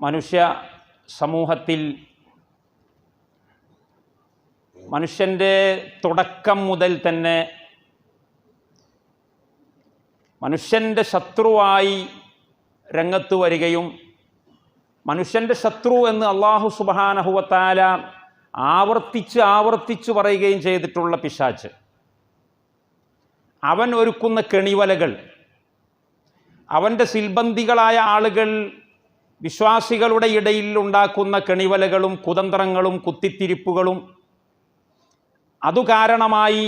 മനുഷ്യ സമൂഹത്തിൽ മനുഷ്യൻ്റെ തുടക്കം മുതൽ തന്നെ മനുഷ്യൻ്റെ ശത്രുവായി രംഗത്ത് വരികയും മനുഷ്യൻ്റെ ശത്രു എന്ന് അല്ലാഹു സുബ്ഹാനഹു വ തആല ആവർത്തിച്ച് പറയുകയും ചെയ്തിട്ടുള്ള പിശാച്, അവൻ ഒരുക്കുന്ന കെണിവലകൾ, അവൻ്റെ സിൽബന്ദികളായ ആളുകൾ വിശ്വാസികളുടെ ഇടയിൽ ഉണ്ടാക്കുന്ന കെണിവലകളും കുതന്ത്രങ്ങളും കുത്തിത്തിരിപ്പുകളും അതു കാരണമായി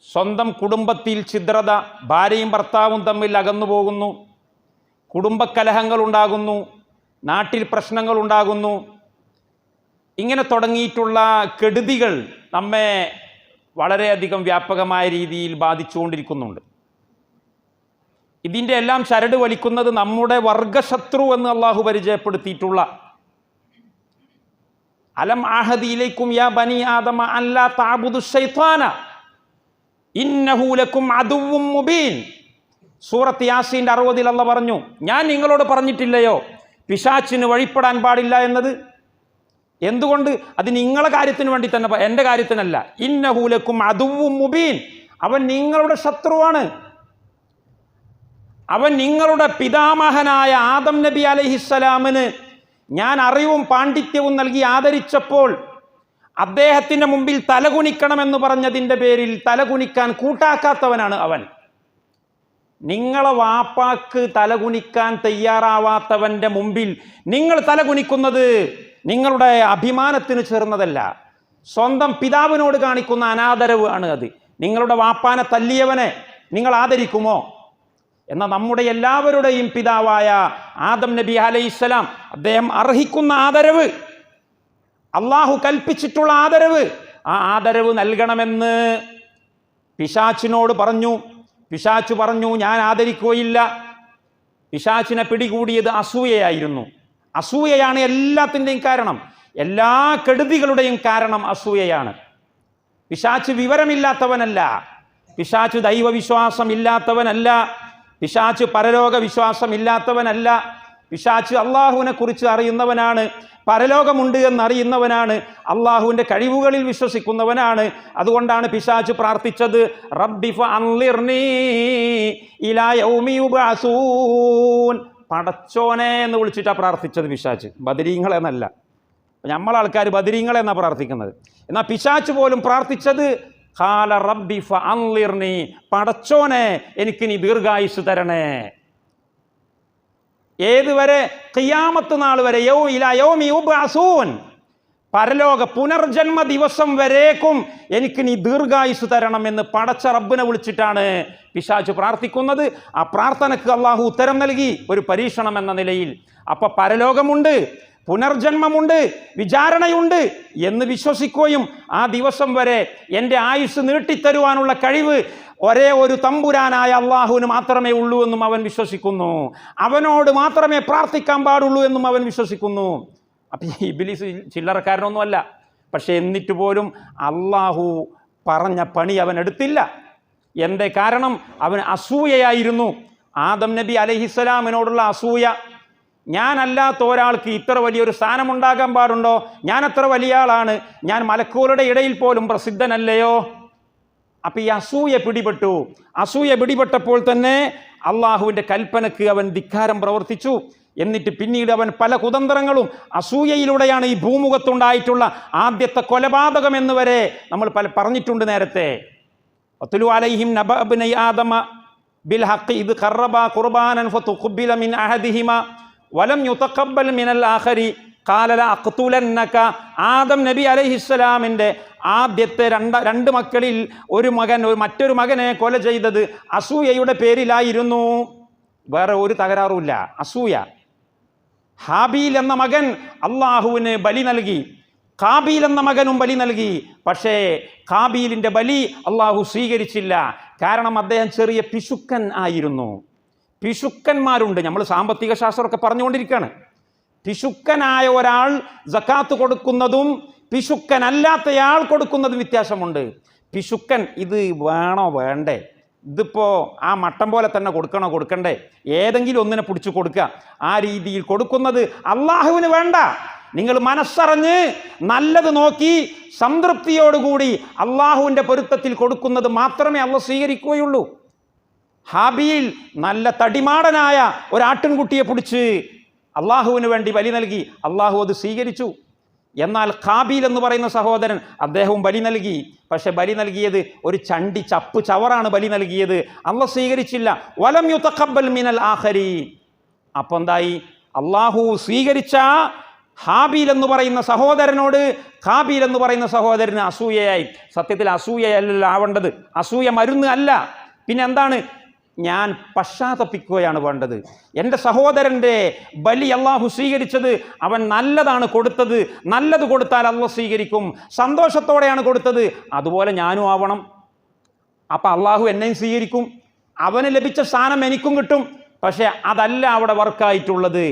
സ്വന്തം കുടുംബത്തിൽ ഛിദ്രത, ഭാര്യയും ഭർത്താവും തമ്മിൽ അകന്നു പോകുന്നു, കുടുംബക്കലഹങ്ങൾ ഉണ്ടാകുന്നു, നാട്ടിൽ പ്രശ്നങ്ങൾ ഉണ്ടാകുന്നു. ഇങ്ങനെ തുടങ്ങിയിട്ടുള്ള കെടുതികൾ നമ്മെ വളരെയധികം വ്യാപകമായ രീതിയിൽ ബാധിച്ചുകൊണ്ടിരിക്കുന്നുണ്ട്. ഇതിൻ്റെ എല്ലാം ചരട് വലിക്കുന്നത് നമ്മുടെ വർഗശത്രു എന്ന് അള്ളാഹു പരിചയപ്പെടുത്തിയിട്ടുള്ള അലം അഹദിയിലേക്കും യാ ബനി ആദമ അല്ലാ തഅബുദു ശൈത്വാന ഇന്നഹു ലക്കും അദുവ്വും മുബീൻ. സൂറത്ത് യാസീൻ്റെ 60 അല്ലാഹു പറഞ്ഞു, ഞാൻ നിങ്ങളോട് പറഞ്ഞിട്ടില്ലയോ പിശാചിന് വഴിപ്പെടാൻ പാടില്ല എന്നത്? എന്തുകൊണ്ട്? അത് നിങ്ങളുടെ കാര്യത്തിന് വേണ്ടി തന്നെ, എൻ്റെ കാര്യത്തിനല്ല. ഇന്നഹു ലക്കും അദുവ്വും മുബീൻ, അവൻ നിങ്ങളുടെ ശത്രുവാണ്. അവൻ നിങ്ങളുടെ പിതാമഹനായ ആദം നബി അലൈഹിസ്സലാമിന് ഞാൻ അറിവും പാണ്ഡിത്യവും നൽകി ആദരിച്ചപ്പോൾ അദ്ദേഹത്തിൻ്റെ മുമ്പിൽ തലകുനിക്കണമെന്ന് പറഞ്ഞതിൻ്റെ പേരിൽ തലകുനിക്കാൻ കൂട്ടാക്കാത്തവനാണ് അവൻ. നിങ്ങളെ വാപ്പാക്ക് തലകുനിക്കാൻ തയ്യാറാവാത്തവൻ്റെ മുമ്പിൽ നിങ്ങൾ തലകുനിക്കുന്നത് നിങ്ങളുടെ അഭിമാനത്തിന് ചേർന്നതല്ല, സ്വന്തം പിതാവിനോട് കാണിക്കുന്ന അനാദരവ് ആണ് അത്. നിങ്ങളുടെ വാപ്പാനെ തല്ലിയവനെ നിങ്ങൾ ആദരിക്കുമോ? എന്നാൽ നമ്മുടെ എല്ലാവരുടെയും പിതാവായ ആദം നബി അലൈഹിസ്സലാം, അദ്ദേഹം അർഹിക്കുന്ന ആദരവ്, അള്ളാഹു കൽപ്പിച്ചിട്ടുള്ള ആദരവ്, ആ ആദരവ് നൽകണമെന്ന് പിശാചിനോട് പറഞ്ഞു. പിശാച് പറഞ്ഞു, ഞാൻ ആദരിക്കുകയില്ല. പിശാചിനെ പിടികൂടിയത് അസൂയയായിരുന്നു. അസൂയയാണ് എല്ലാത്തിൻ്റെയും കാരണം, എല്ലാ കെടുതികളുടെയും കാരണം അസൂയയാണ്. പിശാച് വിവരമില്ലാത്തവനല്ല, പിശാച് ദൈവവിശ്വാസം ഇല്ലാത്തവനല്ല, പിശാച് പരലോക വിശ്വാസം ഇല്ലാത്തവനല്ല. പിശാച് അള്ളാഹുവിനെ കുറിച്ച് അറിയുന്നവനാണ്, പരലോകമുണ്ട് എന്നറിയുന്നവനാണ്, അള്ളാഹുവിൻ്റെ കഴിവുകളിൽ വിശ്വസിക്കുന്നവനാണ്. അതുകൊണ്ടാണ് പിശാച് പ്രാർത്ഥിച്ചത്, റബ്ബി ഫഅൻളിർനീ ഇലാ യൗമി യുബ്അസൂൻ. പടച്ചോനെ എന്ന് വിളിച്ചിട്ടാണ് പ്രാർത്ഥിച്ചത് പിശാച്, ബദരീങ്ങളെന്നല്ല. നമ്മളാൾക്കാർ ബദരീങ്ങളെന്നാണ് പ്രാർത്ഥിക്കുന്നത്. എന്നാൽ പിശാച് പോലും പ്രാർത്ഥിച്ചത് ഖാല റബ്ബി ഫഅൻളിർനീ, പടച്ചോനെ എനിക്ക് നീ ദീർഘായുസ് തരണേ. ഏതുവരെ? ഖിയാമത്ത് നാൾ വരെ, ഇലാ യൗമി യുബ്അസൂൻ, പരലോക പുനർജന്മ ദിവസം വരേക്കും എനിക്ക് നീ ദീർഘായുസ് തരണം എന്ന് പടച്ച റബ്ബിനെ വിളിച്ചിട്ടാണ് പിശാച് പ്രാർത്ഥിക്കുന്നത്. ആ പ്രാർത്ഥനയ്ക്ക് അള്ളാഹു ഉത്തരം നൽകി, ഒരു പരീക്ഷണം എന്ന നിലയിൽ. അപ്പം പരലോകമുണ്ട്, പുനർജന്മമുണ്ട്, വിചാരണയുണ്ട് എന്ന് വിശ്വസിക്കുകയും ആ ദിവസം വരെ എൻ്റെ ആയുസ് നീട്ടിത്തരുവാനുള്ള കഴിവ് ഒരേ ഒരു തമ്പുരാനായ അള്ളാഹുവിന് മാത്രമേ ഉള്ളൂ എന്നും അവൻ വിശ്വസിക്കുന്നു. അവനോട് മാത്രമേ പ്രാർത്ഥിക്കാൻ പാടുള്ളൂ എന്നും അവൻ വിശ്വസിക്കുന്നു. അപ്പം ഇബ്ലീസ് ചില്ലറക്കാരനൊന്നുമല്ല. പക്ഷെ എന്നിട്ട് പോലും അള്ളാഹു പറഞ്ഞ പണി അവൻ എടുത്തില്ല. എന്തേ കാരണം? അവൻ അസൂയയായിരുന്നു. ആദം നബി അലൈഹിസ്സലാമിനോടുള്ള അസൂയ. ഞാനല്ലാത്ത ഒരാൾക്ക് ഇത്ര വലിയൊരു സ്ഥാനമുണ്ടാകാൻ പാടുണ്ടോ? ഞാൻ അത്ര വലിയ ആളാണ്, ഞാൻ മലക്കുകളുടെ ഇടയിൽ പോലും പ്രസിദ്ധനല്ലയോ? അപ്പം ഈ അസൂയ പിടിപെട്ടു. അസൂയ പിടിപെട്ടപ്പോൾ തന്നെ അള്ളാഹുവിൻ്റെ കൽപ്പനക്ക് അവൻ ധിക്കാരം പ്രവർത്തിച്ചു. എന്നിട്ട് പിന്നീട് അവൻ പല കുതന്ത്രങ്ങളും, അസൂയയിലൂടെയാണ് ഈ ഭൂമുഖത്തുണ്ടായിട്ടുള്ള ആദ്യത്തെ കൊലപാതകം എന്ന് വരെ നമ്മൾ പറഞ്ഞിട്ടുണ്ട് നേരത്തെ. വത്ലു അലൈഹിം നബഅ ഇബ്നൈ ആദമ ബിൽ ഹഖ് ഇദ് ഖറബാ ഖുർബാനൻ ഫതുഖബ്ബില മിൻ അഹദിഹിമ വലം യുതഖബ്ബൽ മിനൽ ആഖരി ഖാല ല അഖ്തുലന്നക. ആദം നബി അലൈഹിസ്സലാമിൻ്റെ ആദ്യത്തെ രണ്ട് മക്കളിൽ ഒരു മകൻ മറ്റൊരു മകനെ കൊല ചെയ്തത് അസൂയയുടെ പേരിലായിരുന്നു. വേറെ ഒരു തകരാറുമില്ല, അസൂയ. ഹാബീൽ എന്ന മകൻ അള്ളാഹുവിന് ബലി നൽകി, കാബീൽ എന്ന മകനും ബലി നൽകി. പക്ഷേ കാബീലിൻ്റെ ബലി അള്ളാഹു സ്വീകരിച്ചില്ല. കാരണം അദ്ദേഹം ചെറിയ പിശുക്കൻ ആയിരുന്നു. പിശുക്കന്മാരുണ്ട്, നമ്മൾ സാമ്പത്തിക ശാസ്ത്രമൊക്കെ പറഞ്ഞുകൊണ്ടിരിക്കുകയാണ്. പിശുക്കനായ ഒരാൾ സക്കാത്ത് കൊടുക്കുന്നതും പിശുക്കനല്ലാത്തയാൾ കൊടുക്കുന്നതും വ്യത്യാസമുണ്ട്. പിശുക്കൻ ഇത് വേണോ വേണ്ടേ, ഇതിപ്പോൾ ആ മട്ടം പോലെ തന്നെ കൊടുക്കണ്ടേ? ഏതെങ്കിലും ഒന്നിനെ പിടിച്ച് കൊടുക്കുക. ആ രീതിയിൽ കൊടുക്കുന്നത് അള്ളാഹുവിന് വേണ്ട. നിങ്ങൾ മനസ്സറിഞ്ഞ് നല്ലത് നോക്കി സംതൃപ്തിയോടുകൂടി അള്ളാഹുവിൻ്റെ പൊരുത്തത്തിൽ കൊടുക്കുന്നത് മാത്രമേ അള്ളാഹ് സ്വീകരിക്കുകയുള്ളൂ. ഹാബീൽ നല്ല തടിമാടനായ ഒരാട്ടിൻകുട്ടിയെ പിടിച്ച് അള്ളാഹുവിന് വേണ്ടി ബലി നൽകി, അള്ളാഹു അത് സ്വീകരിച്ചു. എന്നാൽ ഖാബീൽ എന്ന് പറയുന്ന സഹോദരൻ അദ്ദേഹവും ബലി നൽകി. പക്ഷെ ബലി നൽകിയത് ഒരു ചണ്ടി ചവറാണ് ബലി നൽകിയത്, അള്ളാഹ് സ്വീകരിച്ചില്ല. വലം യുതഖബ്ബൽ മിനൽ ആഖരീൻ. അപ്പോൾ എന്തായി? അള്ളാഹു സ്വീകരിച്ച ഹാബീൽ എന്ന് പറയുന്ന സഹോദരനോട് ഖാബീൽ എന്ന് പറയുന്ന സഹോദരന് അസൂയയായി. സത്യത്തിൽ അസൂയയല്ല ആവേണ്ടത്, അസൂയ മരുന്ന് അല്ല. പിന്നെ എന്താണ്? ഞാൻ പശ്ചാത്തപിക്കുകയാണ് വേണ്ടത്. എൻ്റെ സഹോദരൻ്റെ ബലി അള്ളാഹു സ്വീകരിച്ചത്, അവൻ നല്ലതാണ് കൊടുത്തത്. നല്ലത് കൊടുത്താൽ അള്ളാഹ് സ്വീകരിക്കും. സന്തോഷത്തോടെയാണ് കൊടുത്തത്, അതുപോലെ ഞാനും ആവണം. അപ്പം അള്ളാഹു എന്നെയും സ്വീകരിക്കും, അവന് ലഭിച്ച സ്ഥാനം എനിക്കും കിട്ടും. പക്ഷേ അതല്ല അവിടെ വർക്കായിട്ടുള്ളത്.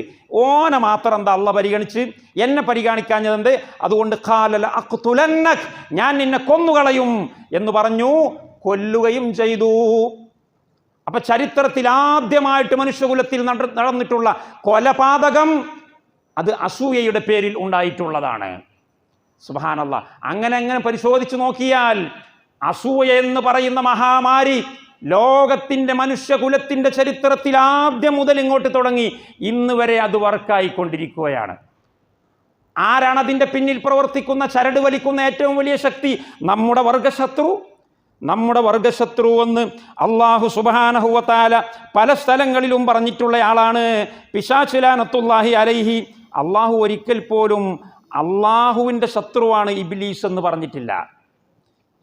ഓനെ മാത്രം എന്താ അള്ളാഹ് പരിഗണിച്ച്, എന്നെ പരിഗണിക്കാഞ്ഞതെന്ത്? അതുകൊണ്ട് ഖാലല അഖ്തുലന്നക്, ഞാൻ നിന്നെ കൊന്നുകളയും എന്ന് പറഞ്ഞു, കൊല്ലുകയും ചെയ്തു. അപ്പൊ ചരിത്രത്തിൽ ആദ്യമായിട്ട് മനുഷ്യകുലത്തിൽ നടന്നിട്ടുള്ള കൊലപാതകം അത് അസൂയയുടെ പേരിൽ ഉണ്ടായിട്ടുള്ളതാണ്. സുബ്ഹാനല്ലാഹ്. അങ്ങനെ പരിശോധിച്ചു നോക്കിയാൽ അസൂയ എന്ന് പറയുന്ന മഹാമാരി ലോകത്തിൻ്റെ മനുഷ്യകുലത്തിൻ്റെ ചരിത്രത്തിൽ ആദ്യം മുതൽ ഇങ്ങോട്ട് തുടങ്ങി ഇന്ന് വരെ അത് വർക്കായിക്കൊണ്ടിരിക്കുകയാണ്. ആരാണ് അതിൻ്റെ പിന്നിൽ പ്രവർത്തിക്കുന്ന, ചരട് വലിക്കുന്ന ഏറ്റവും വലിയ ശക്തി? നമ്മുടെ വർഗശത്രു എന്ന് അല്ലാഹു സുബ്ഹാനഹു വ തആല പല സ്ഥലങ്ങളിലും പറഞ്ഞിട്ടുള്ള ആളാണ് പിശാച് ലഅനത്തുല്ലാഹി അലൈഹി. അള്ളാഹു ഒരിക്കൽ പോലും അള്ളാഹുവിൻ്റെ ശത്രുവാണ് ഇബ്ലീസ് എന്ന് പറഞ്ഞിട്ടില്ല.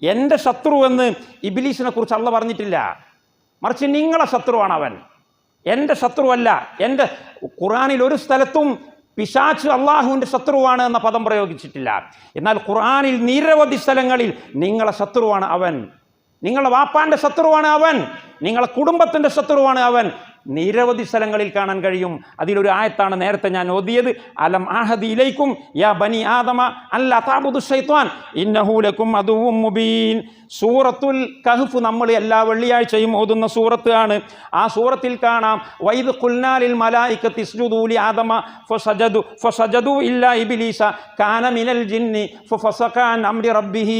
എൻ്റെ ശത്രു എന്ന് ഇബ്ലീസിനെ കുറിച്ച് അള്ളാഹ് പറഞ്ഞിട്ടില്ല. മറിച്ച് നിങ്ങളെ ശത്രുവാണ് അവൻ, എൻ്റെ ശത്രുവല്ല. എൻ്റെ ഖുർആനിൽ ഒരു സ്ഥലത്തും പിശാച് അള്ളാഹുവിൻ്റെ ശത്രുവാണ് എന്ന പദം പ്രയോഗിച്ചിട്ടില്ല. എന്നാൽ ഖുർആനിൽ നിരവധി സ്ഥലങ്ങളിൽ നിങ്ങളെ ശത്രുവാണ് അവൻ, നിങ്ങളുടെ വാപ്പാൻ്റെ ശത്രുവാണ് അവൻ, നിങ്ങളുടെ കുടുംബത്തിൻ്റെ ശത്രുവാണ് അവൻ, നിരവധി സ്ഥലങ്ങളിൽ കാണാൻ കഴിയും. അതിലൊരു ആയത്താണ് നേരത്തെ ഞാൻ ഓതിയത്. അലം അഹദി ഇലൈക്കും യാ ബനി ആദമ അല്ലാ തഅബുദു ശൈത്വാൻ ഇന്നഹു ലക്കും അദുവ്വും മുബീൻ. സൂറത്തുൽ കഹ്ഫ് നമ്മൾ എല്ലാ വെള്ളിയാഴ്ചയും ഓതുന്ന സൂറത്ത് ആണ്. ആ സൂറത്തിൽ കാണാം, വൈദ് ഖുൽനാ ലിൽ മലായികത്തി ഇസ്ജുദൂ ലി ആദമ ഫസജദൂ ഇല്ലാ ഇബ്ലീസ കാന മിനൽ ജിന്നി ഫഫസഖ അൻ അംരി റബ്ബിഹി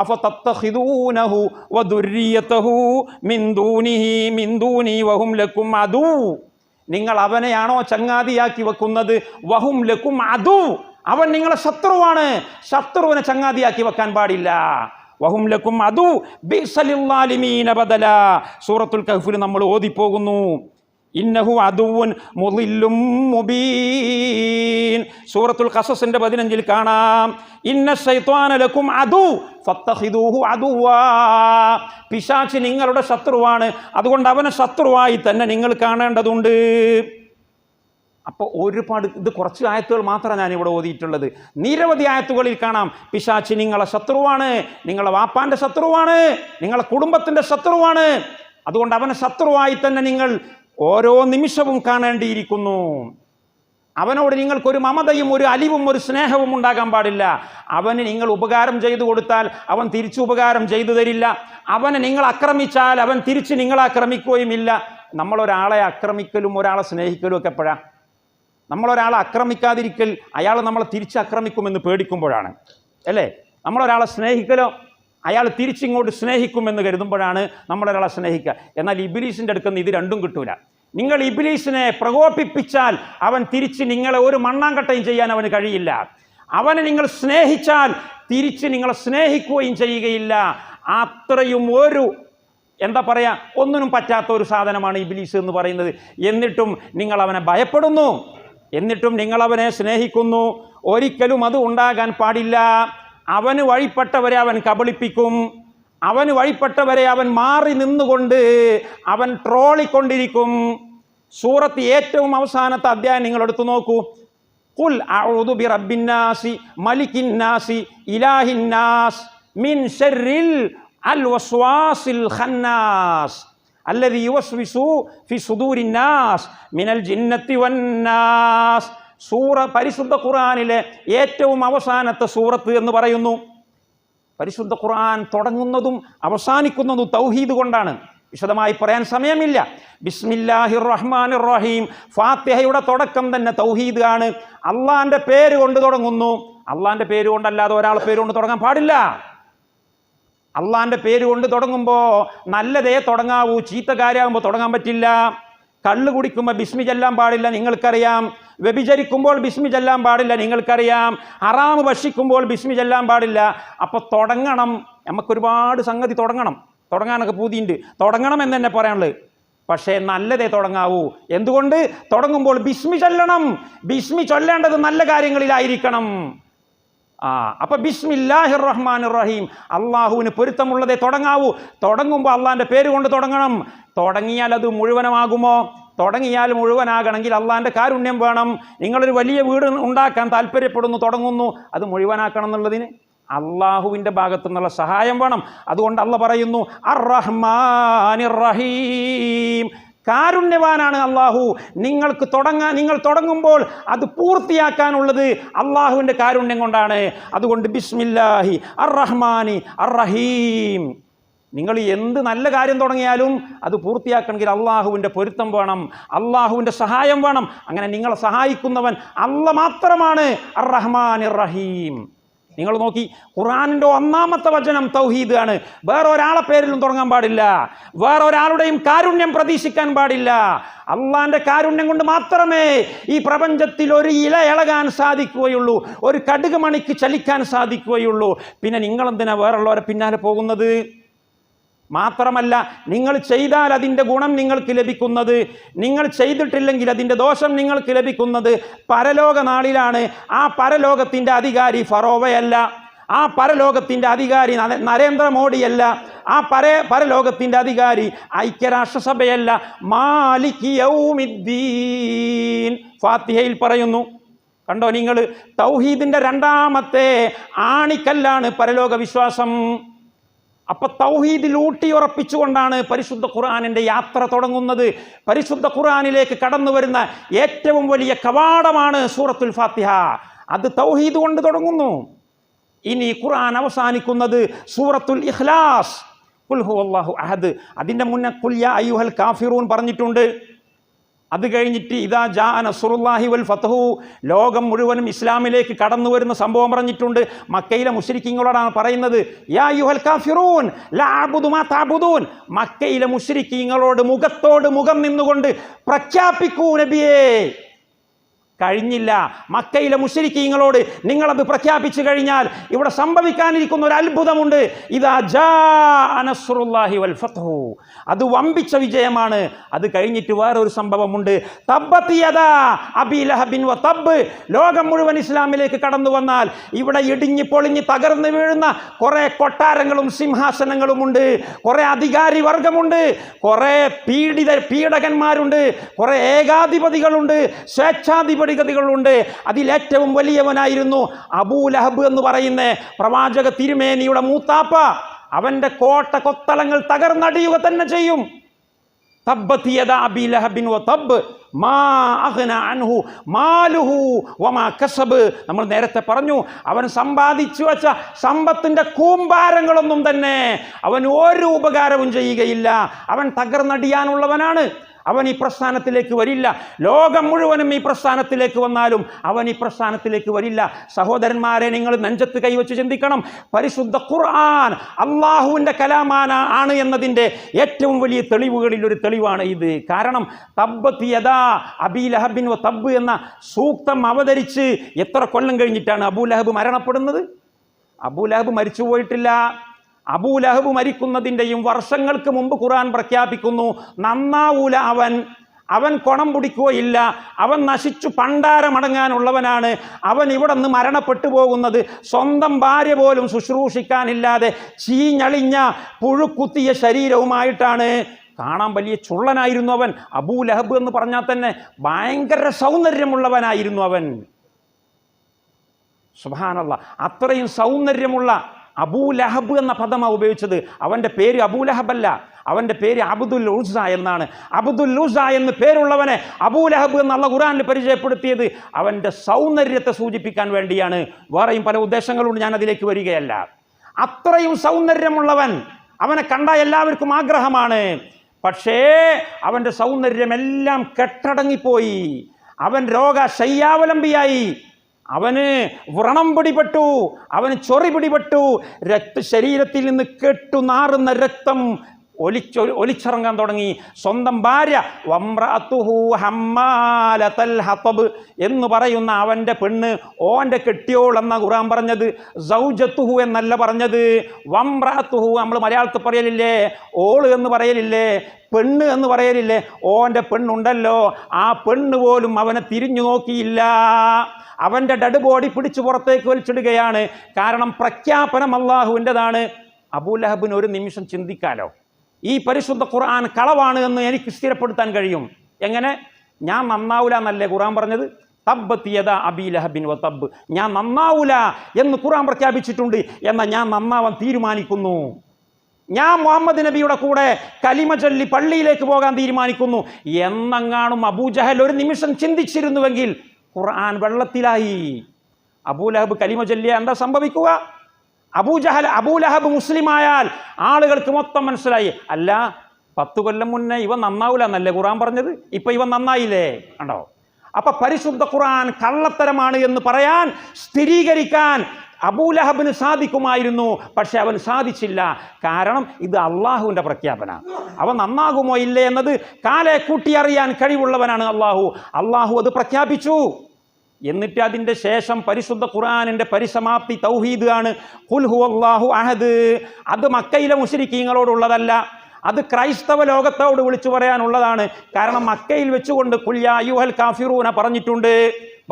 അഫതത്തഖിദൂനഹു വദുർരിയതഹു മിൻ ദൂനി വഹും ലക്കും അദൂ. നിങ്ങൾ അവനെയാണോ ചങ്ങാതിയാക്കി വെക്കുന്നത്? വഹും ലക്കും അദൂ, അവൻ നിങ്ങളെ ശത്രുവാണ്. ശത്രുവിനെ ചങ്ങാതിയാക്കി വെക്കാൻ പാടില്ല. വഹും ലക്കും അദൂ ബിഅ്സലിൽ ളാലിമീന ബദല. സൂറത്തുൽ കഹ്ഫിൽ നമ്മൾ ഓതിപ്പോകുന്നു, ഇന്നഹു അദുവ്വുൻ മുളില്ലും മുബീൻ. സൂറത്തുൽ ഖസസിന്റെ 15 കാണാം, ഇന്ന ശൈത്വാന ലക്കും അദു ഫത്തഖിദൂഹു അദുവാ. പിശാച് നിങ്ങളുടെ ശത്രുവാണ്, അതുകൊണ്ട് അവനെ ശത്രുവായി തന്നെ നിങ്ങൾ കാണേണ്ടതുണ്ട്. അപ്പോൾ ഒരുപാട്, ഇത് കുറച്ച് ആയത്തുകൾ മാത്രമാണ് ഞാനിവിടെ ഓതിയിട്ടുള്ളത്. നിരവധി ആയത്തുകളിൽ കാണാം പിശാച് നിങ്ങളെ ശത്രുവാണ്, നിങ്ങളെ വാപ്പാൻ്റെ ശത്രുവാണ്, നിങ്ങളെ കുടുംബത്തിൻ്റെ ശത്രുവാണ്. അതുകൊണ്ട് അവനെ ശത്രുവായി തന്നെ നിങ്ങൾ ഓരോ നിമിഷവും കാണേണ്ടിയിരിക്കുന്നു. അവനോട് നിങ്ങൾക്കൊരു മമതയും ഒരു അലിവും ഒരു സ്നേഹവും ഉണ്ടാകാൻ പാടില്ല. അവന് നിങ്ങൾ ഉപകാരം ചെയ്തു കൊടുത്താൽ അവൻ തിരിച്ചു ഉപകാരം ചെയ്തു തരില്ല. അവനെ നിങ്ങൾ ആക്രമിച്ചാൽ അവൻ തിരിച്ച് നിങ്ങളെ ആക്രമിക്കുകയുമില്ല. നമ്മളൊരാളെ ആക്രമിക്കലും ഒരാളെ സ്നേഹിക്കലും ഒക്കെ എപ്പോഴാണ്? നമ്മളൊരാളെ ആക്രമിക്കാതിരിക്കൽ അയാൾ നമ്മളെ തിരിച്ച് ആക്രമിക്കുമെന്ന് പേടിക്കുമ്പോഴാണ്, അല്ലേ? നമ്മളൊരാളെ സ്നേഹിക്കലോ അയാൾ തിരിച്ചിങ്ങോട്ട് സ്നേഹിക്കുമെന്ന് കരുതുമ്പോഴാണ് നമ്മളൊരാളെ സ്നേഹിക്കുക. എന്നാൽ ഇബ്ലീസിൻ്റെ അടുക്കുന്ന ഇത് രണ്ടും കിട്ടൂല. നിങ്ങൾ ഇബ്ലീസിനെ പ്രകോപിപ്പിച്ചാൽ അവൻ തിരിച്ച് നിങ്ങളെ ഒരു മണ്ണാങ്കട്ടയും ചെയ്യാൻ അവന് കഴിയില്ല. അവനെ നിങ്ങൾ സ്നേഹിച്ചാൽ തിരിച്ച് നിങ്ങളെ സ്നേഹിക്കുകയും ചെയ്യുകയില്ല. അത്രയും ഒരു എന്താ പറയുക, ഒന്നിനും പറ്റാത്ത ഒരു സാധനമാണ് ഇബ്ലീസ് എന്ന് പറയുന്നത്. എന്നിട്ടും നിങ്ങൾ അവനെ ഭയപ്പെടുന്നു, എന്നിട്ടും നിങ്ങൾ അവനെ സ്നേഹിക്കുന്നു. ഒരിക്കലും അത് ഉണ്ടാകാൻ പാടില്ല. അവന് വഴിപ്പെട്ടവരെ അവൻ കബളിപ്പിക്കും, അവന് വഴിപ്പെട്ടവരെ അവൻ മാറി നിന്നുകൊണ്ട് അവൻ ട്രോളിക്കൊണ്ടിരിക്കും. സൂറത്ത് ഏറ്റവും അവസാനത്തെ അധ്യായം നിങ്ങൾ എടുത്തു നോക്കൂ. ഖുൽ അഊദു ബിറബ്ബിന്നാസി മലിക്കിന്നാസി ഇലാഹിന്നാസ് മിൻ ശർരിൽ അൽ വസ്വാസിൽ ഖന്നാസ് അല്ലദീ യുവസ്വിസു ഫി സുദൂരിന്നാസ് മിനൽ ജിന്നത്തി വന്നാസ്. പരിശുദ്ധ ഖുർആനിലെ ഏറ്റവും അവസാനത്തെ സൂറത്ത് എന്ന് പറയുന്നു. പരിശുദ്ധ ഖുർആൻ തുടങ്ങുന്നതും അവസാനിക്കുന്നതും തൗഹീദ് കൊണ്ടാണ്. വിശദമായി പറയാൻ സമയമില്ല. ബിസ്മില്ലാഹിർ റഹ്മാനിർ റഹീം, ഫാത്തിഹയുടെ തുടക്കം തന്നെ തൗഹീദ് ആണ്. അള്ളാന്റെ പേര് കൊണ്ട് തുടങ്ങുന്നു. അള്ളാന്റെ പേര് കൊണ്ടല്ലാതെ ഒരാളെ പേര് കൊണ്ട് തുടങ്ങാൻ പാടില്ല. അള്ളാന്റെ പേര് കൊണ്ട് തുടങ്ങുമ്പോൾ നല്ലതേ തുടങ്ങാവൂ, ചീത്ത കാര്യമാകുമ്പോൾ തുടങ്ങാൻ പറ്റില്ല. കള്ള് കുടിക്കുമ്പോൾ ബിസ്മി ചെല്ലാൻ പാടില്ല, നിങ്ങൾക്കറിയാം. വ്യഭിചരിക്കുമ്പോൾ ബിസ്മി ചെല്ലാൻ പാടില്ല, നിങ്ങൾക്കറിയാം. ഹറാമ് ഭക്ഷിക്കുമ്പോൾ ബിസ്മി ചെല്ലാൻ പാടില്ല. അപ്പോൾ തുടങ്ങണം. നമുക്കൊരുപാട് സംഗതി തുടങ്ങാനൊക്കെ പൂതിയുണ്ട്, തുടങ്ങണം എന്ന് തന്നെ പറയാനുള്ളത്. പക്ഷേ നല്ലതേ തുടങ്ങാവൂ. എന്തുകൊണ്ട്? തുടങ്ങുമ്പോൾ ബിസ്മി ചൊല്ലണം. ബിസ്മി ചൊല്ലേണ്ടത് നല്ല കാര്യങ്ങളിലായിരിക്കണം. അപ്പൊ ബിസ്മില്ലാഹിർ റഹ്മാനിർ റഹീം, അള്ളാഹുവിന് പൊരുത്തമുള്ളതേ തുടങ്ങാവൂ. തുടങ്ങുമ്പോൾ അള്ളാഹിന്റെ പേര് കൊണ്ട് തുടങ്ങണം. തുടങ്ങിയാൽ അത് മുഴുവനമാകുമോ? തുടങ്ങിയാൽ മുഴുവനാകണമെങ്കിൽ അള്ളാഹിന്റെ കാരുണ്യം വേണം. നിങ്ങളൊരു വലിയ വീട് ഉണ്ടാക്കാൻ താല്പര്യപ്പെടുന്നു, തുടങ്ങുന്നു, അത് മുഴുവനാക്കണം എന്നുള്ളതിന് അള്ളാഹുവിൻ്റെ ഭാഗത്തു നിന്നുള്ള സഹായം വേണം. അതുകൊണ്ട് അള്ളാഹ് പറയുന്നു അർ റഹ്മാനിർ റഹീം, കാരുണ്യവാനാണ് അള്ളാഹു. നിങ്ങൾ തുടങ്ങുമ്പോൾ അത് പൂർത്തിയാക്കാനുള്ളത് അള്ളാഹുവിൻ്റെ കാരുണ്യം കൊണ്ടാണ്. അതുകൊണ്ട് ബിസ്മില്ലാഹി അർ റഹ്മാനി അർ റഹീം. നിങ്ങൾ എന്ത് നല്ല കാര്യം തുടങ്ങിയാലും അത് പൂർത്തിയാക്കണമെങ്കിൽ അള്ളാഹുവിൻ്റെ പൊരുത്തം വേണം, അള്ളാഹുവിൻ്റെ സഹായം വേണം. അങ്ങനെ നിങ്ങളെ സഹായിക്കുന്നവൻ അള്ളാഹ് മാത്രമാണ് അർ റഹ്മാനിർ റഹീം. നിങ്ങൾ നോക്കി, ഖുർആനിൻ്റെ ഒന്നാമത്തെ വചനം തൗഹീദ് ആണ്. വേറെ ഒരാളെ പേരിലും തുടങ്ങാൻ പാടില്ല, വേറെ ഒരാളുടെയും കാരുണ്യം പ്രതീക്ഷിക്കാൻ പാടില്ല. അള്ളാഹിൻ്റെ കാരുണ്യം കൊണ്ട് മാത്രമേ ഈ പ്രപഞ്ചത്തിൽ ഒരു ഇല ഇളകാൻ സാധിക്കുകയുള്ളൂ, ഒരു കടുക് മണിക്ക് ചലിക്കാൻ സാധിക്കുകയുള്ളൂ. പിന്നെ നിങ്ങളെന്തിനാ വേറുള്ളവരെ പിന്നാലെ പോകുന്നത്? മാത്രമല്ല, നിങ്ങൾ ചെയ്താൽ അതിൻ്റെ ഗുണം നിങ്ങൾക്ക് ലഭിക്കുന്നത്, നിങ്ങൾ ചെയ്തിട്ടില്ലെങ്കിൽ അതിൻ്റെ ദോഷം നിങ്ങൾക്ക് ലഭിക്കുന്നത് പരലോക നാളിലാണ്. ആ പരലോകത്തിൻ്റെ അധികാരി ഫറോവയല്ല, ആ പരലോകത്തിൻ്റെ അധികാരി നരേന്ദ്രമോദിയല്ല, ആ പരലോകത്തിൻ്റെ അധികാരി ഐക്യരാഷ്ട്രസഭയല്ല, മാലിക് യൗമിദ്ദീൻ. ഫാത്തിഹയിൽ പറയുന്നു. കണ്ടോ നിങ്ങൾ, തൗഹീദിൻ്റെ രണ്ടാമത്തെ ആണിക്കല്ലാണ് പരലോക വിശ്വാസം. അപ്പൊ തൗഹീദിൽ ഊട്ടിയുറപ്പിച്ചുകൊണ്ടാണ് പരിശുദ്ധ ഖുർആനിൻ്റെ യാത്ര തുടങ്ങുന്നത്. പരിശുദ്ധ ഖുർആനിലേക്ക് കടന്നു വരുന്ന ഏറ്റവും വലിയ കവാടമാണ് സൂറത്തുൽ ഫാത്തിഹ. അത് തൗഹീദ് കൊണ്ട് തുടങ്ങുന്നു. ഇനി ഖുർആൻ അവസാനിക്കുന്നത് സൂറത്തുൽ ഇഖ്ലാസ്, ഖുൽ ഹുവല്ലാഹു അഹദ്. അതിൻ്റെ മുന്നേ ഖുൽ യാ അയ്യുഹൽ കാഫിറൂൻ പറഞ്ഞിട്ടുണ്ട്. അത് കഴിഞ്ഞിട്ട് ഇദാ ജാ നസ്റുല്ലാഹി വൽ ഫത്ഹു, ലോകം മുഴുവനും ഇസ്ലാമിലേക്ക് കടന്നു വരുന്ന സംഭവം പറഞ്ഞിട്ടുണ്ട്. മക്കയിലെ മുശ്രിക്കീങ്ങളോടാണ് പറയുന്നത്, യാ അയ്യുഹൽ കാഫിറൂൻ ലാ അഅ്ബുദു മാ തഅ്ബുദൂൻ. മക്കയിലെ മുശ്രിക്കീങ്ങളോട് മുഖത്തോട് മുഖം നിന്നുകൊണ്ട് പ്രഖ്യാപിക്കൂ നബിയേ. കഴിഞ്ഞില്ല. മക്കയിലെ മുശ്രിക്കീങ്ങളോട് നിങ്ങളത് പ്രഖ്യാപിച്ചു കഴിഞ്ഞാൽ ഇവിടെ സംഭവിക്കാനിരിക്കുന്ന ഒരു അത്ഭുതമുണ്ട്. ഇദാ ജാഅ നസ്റുല്ലാഹി വൽ ഫത്ഹു, അത് വമ്പിച്ച വിജയമാണ്. അത് കഴിഞ്ഞിട്ട് വേറൊരു സംഭവമുണ്ട്. തബ്ബത് യദാ അബീ ലഹബിൻ വ തബ്ബ്. ലോകം മുഴുവൻ ഇസ്ലാമിലേക്ക് കടന്നു വന്നാൽ ഇവിടെ ഇടിഞ്ഞ് പൊളിഞ്ഞ് തകർന്നു വീഴുന്ന കുറേ കൊട്ടാരങ്ങളും സിംഹാസനങ്ങളുമുണ്ട്, കുറേ അധികാരി വർഗമുണ്ട്, കുറേ പീഡകന്മാരുണ്ട്, കുറേ ഏകാധിപതികളുണ്ട്, സ്വേച്ഛാധിപതികളുണ്ട്. അതിലേറ്റവും വലിയവനായിരുന്നു അബൂ ലഹബ് എന്ന് പറയുന്ന പ്രവാചക തിരുമേനിയുടെ മൂത്താപ്പ. അവന്റെ കോട്ട കൊത്തളങ്ങൾ തകർന്നടിയുക തന്നെ ചെയ്യും. തബ്ബത് യദാ അബീ ലഹബിൻ വ തബ്ബ് മാ അഗ്ന അൻഹു മാലുഹു വമാ കസബ്. നമ്മൾ നേരത്തെ പറഞ്ഞു, അവൻ സമ്പാദിച്ചു വച്ച സമ്പത്തിന്റെ കൂമ്പാരങ്ങളൊന്നും തന്നെ അവൻ ഒരു ഉപകാരവും ചെയ്യുകയില്ല. അവൻ തകർന്നടിയാനുള്ളവനാണ്. അവൻ ഈ പ്രസ്ഥാനത്തിലേക്ക് വരില്ല. ലോകം മുഴുവനും ഈ പ്രസ്ഥാനത്തിലേക്ക് വന്നാലും അവൻ ഈ പ്രസ്ഥാനത്തിലേക്ക് വരില്ല. സഹോദരന്മാരെ, നിങ്ങൾ നെഞ്ചത്ത് കൈവച്ച് ചിന്തിക്കണം. പരിശുദ്ധ ഖുർആൻ അള്ളാഹുവിൻ്റെ കലാമാണ് എന്നതിൻ്റെ ഏറ്റവും വലിയ തെളിവുകളിൽ ഒരു തെളിവാണ് ഇത്. കാരണം തബ്ബത് യദാ അബീ ലഹബിൻ വ തബ്ബ് എന്ന സൂക്തം അവതരിച്ച് എത്ര കൊല്ലം കഴിഞ്ഞിട്ടാണ് അബൂ ലഹബ് മരണപ്പെടുന്നത്? അബൂ ലഹബ് മരിച്ചു പോയിട്ടില്ല. അബൂ ലഹബ് മരിക്കുന്നതിൻ്റെയും വർഷങ്ങൾക്ക് മുമ്പ് ഖുർആൻ പ്രഖ്യാപിക്കുന്നു, നന്നാവൂല അവൻ കൊണം പിടിക്കുകയില്ല, അവൻ നശിച്ചു പണ്ടാരമടങ്ങാനുള്ളവനാണ്. അവൻ ഇവിടെ നിന്ന് മരണപ്പെട്ടു പോകുന്നത് സ്വന്തം ഭാര്യ പോലും ശുശ്രൂഷിക്കാനില്ലാതെ ചീഞ്ഞളിഞ്ഞ പുഴുക്കുത്തിയ ശരീരവുമായിട്ടാണ്. കാണാൻ വലിയ ചുള്ളനായിരുന്നു അവൻ. അബൂ ലഹബ് എന്ന് പറഞ്ഞാൽ തന്നെ ഭയങ്കര സൗന്ദര്യമുള്ളവനായിരുന്നു അവൻ. സുബ്ഹാനല്ലാഹ്, അത്രയും സൗന്ദര്യമുള്ള അബൂ ലഹബ് എന്ന പദമാണ് ഉപയോഗിച്ചത്. അവൻ്റെ പേര് അബൂ ലഹബല്ല, അവൻ്റെ പേര് അബ്ദുൽ ഉസ്സ എന്നാണ്. അബ്ദുൽ ഉസ്സ എന്ന് പേരുള്ളവനെ അബൂ ലഹബ് എന്നുള്ള ഖുർആനിൽ പരിചയപ്പെടുത്തിയത് അവൻ്റെ സൗന്ദര്യത്തെ സൂചിപ്പിക്കാൻ വേണ്ടിയാണ്. വേറെയും പല ഉദ്ദേശങ്ങളുണ്ട്, ഞാൻ അതിലേക്ക് വരികയല്ല. അത്രയും സൗന്ദര്യമുള്ളവൻ, അവനെ കണ്ട എല്ലാവർക്കും ആഗ്രഹമാണ്. പക്ഷേ അവൻ്റെ സൗന്ദര്യമെല്ലാം കെട്ടടങ്ങിപ്പോയി. അവൻ രോഗശയ്യാവലംബിയായി, അവന് വ്രണം പിടിപെട്ടു, അവന് ചൊറി പിടിപെട്ടു, ശരീരത്തിൽ നിന്ന് കെട്ടുനാറുന്ന രക്തം ഒലിച്ചിറങ്ങാൻ തുടങ്ങി. സ്വന്തം ഭാര്യ വംറഅതുഹു ഹമ്മാലത്തൽ ഹതബ് എന്ന് പറയുന്ന അവൻ്റെ പെണ്ണ്, ഓൻ്റെ കെട്ടിയോൾ എന്ന ഖുർആൻ പറഞ്ഞത്, സൗജത്തുഹു എന്നല്ല പറഞ്ഞത്. വംറഅതുഹു നമ്മൾ മലയാളത്തിൽ പറയലില്ലേ, ഓള് എന്ന് പറയലില്ലേ, പെണ്ണ് എന്ന് പറയലില്ലേ. ഓൻ്റെ പെണ്ണുണ്ടല്ലോ, ആ പെണ്ണ് പോലും അവനെ തിരിഞ്ഞു നോക്കിയില്ല. അവൻ്റെ ഡെഡ് ബോഡി പിടിച്ചു പുറത്തേക്ക് വലിച്ചിടുകയാണ്. കാരണം പ്രഖ്യാപനം അള്ളാഹുവിൻ്റെതാണ്. അബൂലഹബിന് ഒരു നിമിഷം ചിന്തിക്കാലോ, ഈ പരിശുദ്ധ ഖുർആൻ കളവാണ് എന്ന് എനിക്ക് സ്ഥിരപ്പെടുത്താൻ കഴിയും. എങ്ങനെ? ഞാൻ നന്നാവൂല എന്നല്ലേ ഖുർആൻ പറഞ്ഞത്? തബ്ബത് യദാ അബീ ലഹബിൻ വ തബ്ബ്. ഞാൻ നന്നാവൂല എന്ന് ഖുർആൻ പ്രഖ്യാപിച്ചിട്ടുണ്ട്, എന്നാൽ ഞാൻ നന്നാവാൻ തീരുമാനിക്കുന്നു. ഞാൻ മുഹമ്മദ് നബിയുടെ കൂടെ കലിമ ചൊല്ലി പള്ളിയിലേക്ക് പോകാൻ തീരുമാനിക്കുന്നു എന്നെങ്ങാനും അബൂജഹൽ ഒരു നിമിഷം ചിന്തിച്ചിരുന്നുവെങ്കിൽ ഖുർആൻ വെള്ളത്തിലായി. അബൂലഹബ് കലിമ ചൊല്ലിയ എന്താ സംഭവിക്കുക? അബൂലഹബ് മുസ്ലിമായാൽ ആളുകൾക്ക് മൊത്തം മനസ്സിലായി, അല്ല 10 കൊല്ലം മുന്നേ ഇവൻ നന്നാവൂല എന്നല്ലേ ഖുർആൻ പറഞ്ഞത്, ഇപ്പൊ ഇവൻ നന്നായില്ലേ? കണ്ടോ? അപ്പൊ പരിശുദ്ധ ഖുർആൻ കള്ളത്തരമാണ് എന്ന് പറയാൻ, സ്ഥിരീകരിക്കാൻ അബൂലഹബിന് സാധിക്കുമായിരുന്നു. പക്ഷെ അവൻ സാധിച്ചില്ല. കാരണം ഇത് അള്ളാഹുവിൻ്റെ പ്രഖ്യാപന. അവൻ നന്നാകുമോ ഇല്ലേ എന്നത് കാലെ കൂട്ടി അറിയാൻ കഴിവുള്ളവനാണ് അള്ളാഹു. അള്ളാഹു അത് പ്രഖ്യാപിച്ചു. എന്നിട്ട് അതിൻ്റെ ശേഷം പരിശുദ്ധ ഖുർആനിൻ്റെ പരിസമാപ്തി തൗഹീദ് ആണ്. ഖുൽ ഹുവല്ലാഹു അഹദ്. അത് മക്കയിലെ മുശ്രിക്കീങ്ങളോടുള്ളതല്ല, അത് ക്രൈസ്തവ ലോകത്തോട് വിളിച്ചു പറയാനുള്ളതാണ്. കാരണം മക്കയിൽ വെച്ചുകൊണ്ട് ഖുൽ യാ അയ്യുഹൽ കാഫിറൂന പറഞ്ഞിട്ടുണ്ട്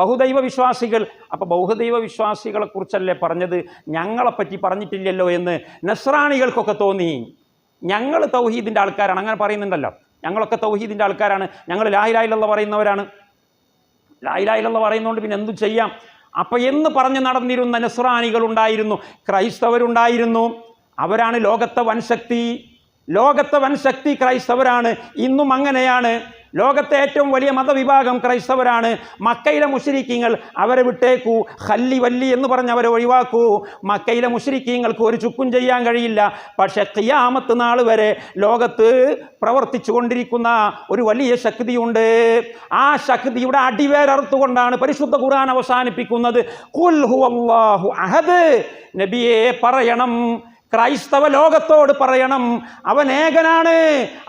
ബഹുദൈവ വിശ്വാസികൾ. അപ്പോൾ ബഹുദൈവ വിശ്വാസികളെ കുറിച്ചല്ലേ പറഞ്ഞത്, ഞങ്ങളെപ്പറ്റി പറഞ്ഞിട്ടില്ലല്ലോ എന്ന് നസ്രാണികൾക്കൊക്കെ തോന്നി. ഞങ്ങൾ തൗഹീദിൻ്റെ ആൾക്കാരാണ്, അങ്ങനെ പറയുന്നുണ്ടല്ലോ. ഞങ്ങളൊക്കെ തൗഹീദിൻ്റെ ആൾക്കാരാണ്, ഞങ്ങൾ ലാ ഇലാഹ ഇല്ലല്ലാഹ് പറയുന്നവരാണ്. ലാ ഇലാഹ ഇല്ലല്ലാഹ് പറയുന്നതുകൊണ്ട് പിന്നെ എന്തു ചെയ്യാം? അപ്പം എന്ന് പറഞ്ഞ് നടന്നിരുന്ന നസ്രാനികളുണ്ടായിരുന്നു, ക്രൈസ്തവരുണ്ടായിരുന്നു. അവരാണ് ലോകത്തെ വൻശക്തി. ലോകത്തെ വൻശക്തി ക്രൈസ്തവരാണ്. ഇന്നും അങ്ങനെയാണ്. ലോകത്തെ ഏറ്റവും വലിയ മതവിഭാഗം ക്രൈസ്തവരാണ്. മക്കയിലെ മുശ്രിക്കീങ്ങൾ അവരെ വിട്ടേക്കൂ, ഖല്ലി വല്ലി എന്ന് പറഞ്ഞ് അവരെ ഒഴിവാക്കൂ. മക്കയിലെ മുശ്രിക്കീങ്ങൾക്ക് ഒരു ചുക്കും ചെയ്യാൻ കഴിയില്ല. പക്ഷേ ഖിയാമത്ത് നാൾ വരെ ലോകത്ത് പ്രവർത്തിച്ചു കൊണ്ടിരിക്കുന്ന ഒരു വലിയ ശക്തിയുണ്ട്. ആ ശക്തിയുടെ അടിവേരറുത്തുകൊണ്ടാണ് പരിശുദ്ധ ഖുർആൻ അവസാനിപ്പിക്കുന്നത്. ഖുൽ ഹുവല്ലാഹു അഹദ്. നബിയെ പറയണം, ക്രൈസ്തവ ലോകത്തോട് പറയണം, അവൻ ഏകനാണ്,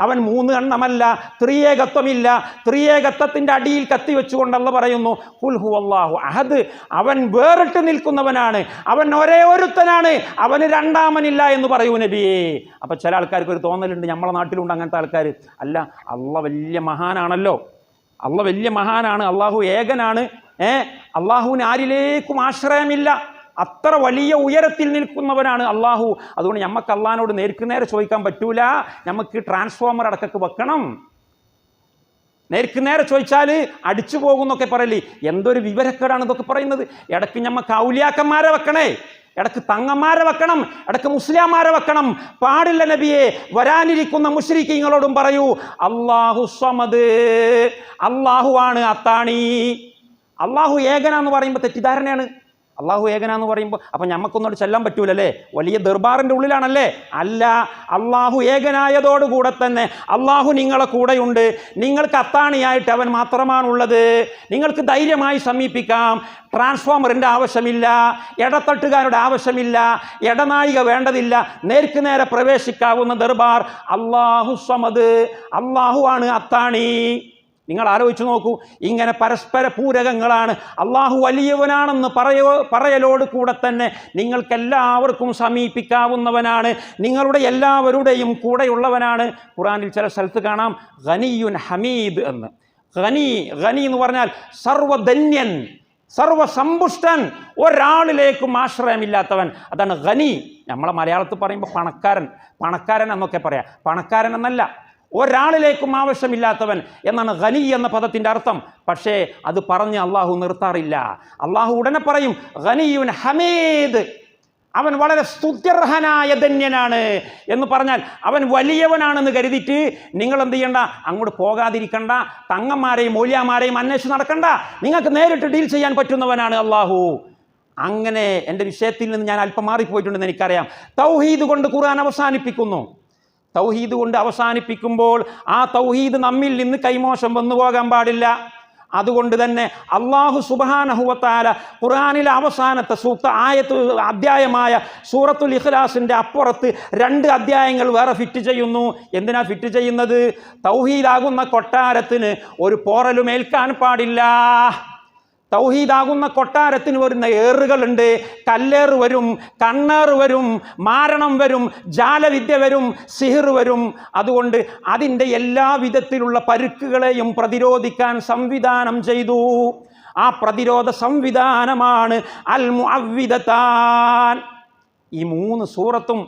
അവൻ 3 എണ്ണമല്ല, ത്രിയേകത്വമില്ല. ത്രിയേകത്വത്തിൻ്റെ അടിയിൽ കത്തിവെച്ചുകൊണ്ടല്ല പറയുന്നു ഖുൽ ഹുവല്ലാഹു അഹദ്. അവൻ വേറിട്ട് നിൽക്കുന്നവനാണ്, അവൻ ഒരേ ഒരുത്തനാണ്, അവന് രണ്ടാമനില്ല എന്ന് പറയൂ നബിയേ. അപ്പം ചില ആൾക്കാർക്ക് ഒരു തോന്നലുണ്ട്, നമ്മളെ നാട്ടിലുണ്ട് അങ്ങനത്തെ ആൾക്കാർ. അല്ല, അള്ളാഹ് വലിയ മഹാനാണല്ലോ, അള്ളാഹ് വലിയ മഹാനാണ്, അള്ളാഹു ഏകനാണ്, അള്ളാഹുവിന് ആരിലേക്കും ആശ്രയമില്ല, അത്ര വലിയ ഉയരത്തിൽ നിൽക്കുന്നവനാണ് അള്ളാഹു. അതുകൊണ്ട് നമുക്ക് അള്ളാഹിനോട് നേർക്കുനേരെ ചോദിക്കാൻ പറ്റൂല, നമുക്ക് ട്രാൻസ്ഫോമർ അടക്കൊക്കെ വെക്കണം. നേർക്കുനേരെ ചോദിച്ചാൽ അടിച്ചു പോകുന്നൊക്കെ പറയല്ലേ, എന്തൊരു വിവരക്കേടാണ് ഇതൊക്കെ പറയുന്നത്. ഇടയ്ക്ക് നമുക്ക് ഔലിയാക്കന്മാരെ വെക്കണേ, ഇടയ്ക്ക് തങ്ങന്മാരെ വെക്കണം, ഇടയ്ക്ക് മുസ്ലിംമാരെ വെക്കണം. പാടില്ല നബിയെ. വരാനിരിക്കുന്ന മുശ്രിക്കീങ്ങളോടും പറയൂ, അല്ലാഹു സമദ്, അള്ളാഹുവാണ് അത്താണി. അള്ളാഹു ഏകനാന്ന് പറയുമ്പോൾ തെറ്റിദ്ധാരണയാണ്. അള്ളാഹു ഏകനാന്ന് പറയുമ്പോൾ അപ്പം ഞമ്മക്കൊന്നോട് ചെല്ലാൻ പറ്റൂലല്ലേ, വലിയ ദർബാറിൻ്റെ ഉള്ളിലാണല്ലേ? അല്ല, അള്ളാഹു ഏകനായതോടുകൂടെ തന്നെ അള്ളാഹു നിങ്ങളെ കൂടെയുണ്ട്. നിങ്ങൾക്ക് അത്താണിയായിട്ട് അവൻ മാത്രമാണുള്ളത്. നിങ്ങൾക്ക് ധൈര്യമായി സമീപിക്കാം. ട്രാൻസ്ഫോമറിൻ്റെ ആവശ്യമില്ല, ഇടത്തട്ടുകാരുടെ ആവശ്യമില്ല, ഇടനായിക വേണ്ടതില്ല. നേർക്കുനേരെ പ്രവേശിക്കാവുന്ന ദർബാർ അള്ളാഹു സമദ്, അള്ളാഹുവാണ് അത്താണി. നിങ്ങൾ ആലോചിച്ച് നോക്കൂ, ഇങ്ങനെ പരസ്പര പൂരകങ്ങളാണ്. അള്ളാഹു വലിയവനാണെന്ന് പറയലോട് കൂടെ തന്നെ നിങ്ങൾക്കെല്ലാവർക്കും സമീപിക്കാവുന്നവനാണ്, നിങ്ങളുടെ എല്ലാവരുടെയും കൂടെയുള്ളവനാണ്. ഖുർആനിൽ ചില സ്ഥലത്ത് കാണാം ഗനിയുൻ ഹമീദ് എന്ന്. ഗനി എന്ന് പറഞ്ഞാൽ സർവധന്യൻ, സർവസമ്പുഷ്ടൻ, ഒരാളിലേക്കും ആശ്രയമില്ലാത്തവൻ. അതാണ് ഗനി. നമ്മളെ മലയാളത്തിൽ പറയുമ്പോൾ പണക്കാരൻ എന്നൊക്കെ പറയാം. പണക്കാരൻ എന്നല്ല, ഒരാളിലേക്കും ആവശ്യമില്ലാത്തവൻ എന്നാണ് ഗനി എന്ന പദത്തിൻ്റെ അർത്ഥം. പക്ഷേ അത് പറഞ്ഞ് അള്ളാഹു നിർത്താറില്ല. അള്ളാഹു ഉടനെ പറയും ഗനിയുൻ ഹമീദ്, അവൻ വളരെ സ്തുത്യർഹനായ ധന്യനാണ് എന്ന് പറഞ്ഞാൽ അവൻ വലിയവനാണെന്ന് കരുതിയിട്ട് നിങ്ങൾ എന്ത് ചെയ്യണ്ട, അങ്ങോട്ട് പോകാതിരിക്കണ്ട, തങ്ങന്മാരെയും മൗലിയാമാരെയും അന്വേഷിച്ച് നടക്കണ്ട. നിങ്ങൾക്ക് നേരിട്ട് ഡീൽ ചെയ്യാൻ പറ്റുന്നവനാണ് അള്ളാഹു. അങ്ങനെ എൻ്റെ വിഷയത്തിൽ നിന്ന് ഞാൻ അല്പം മാറിപ്പോയിട്ടുണ്ടെന്ന് എനിക്കറിയാം. തൗഹീദ് കൊണ്ട് ഖുർആൻ അവസാനിപ്പിക്കുന്നു. തൗഹീദ് കൊണ്ട് അവസാനിപ്പിക്കുമ്പോൾ ആ തൗഹീദ് നമ്മിൽ നിന്ന് കൈമോശം വന്നു പോകാൻ പാടില്ല. അതുകൊണ്ട് തന്നെ അല്ലാഹു സുബ്ഹാനഹു വ തആല ഖുർആനിലെ അവസാനത്തെ അധ്യായമായ സൂറത്തുൽ ഇഖ്ലാസിൻ്റെ അപ്പുറത്ത് 2 അധ്യായങ്ങൾ വേറെ ഫിറ്റ് ചെയ്യുന്നു. എന്തിനാ ഫിറ്റ് ചെയ്യുന്നത്? തൗഹീദാകുന്ന കൊട്ടാരത്തിന് ഒരു പോറലും ഏൽക്കാൻ പാടില്ല. തൗഹീദാകുന്ന കൊട്ടാരത്തിന് വരുന്ന ഏറുകളുണ്ട്. കല്ലേറ് വരും, കണ്ണേറ് വരും, മാരണം വരും, ജാലവിദ്യ വരും, സിഹിർ വരും. അതുകൊണ്ട് അതിൻ്റെ എല്ലാ വിധത്തിലുള്ള പരുക്കുകളെയും പ്രതിരോധിക്കാൻ സംവിധാനം ചെയ്തു. ആ പ്രതിരോധ സംവിധാനമാണ് അൽ മുഅവ്വിദതാൻ. ഈ 3 സൂറത്തും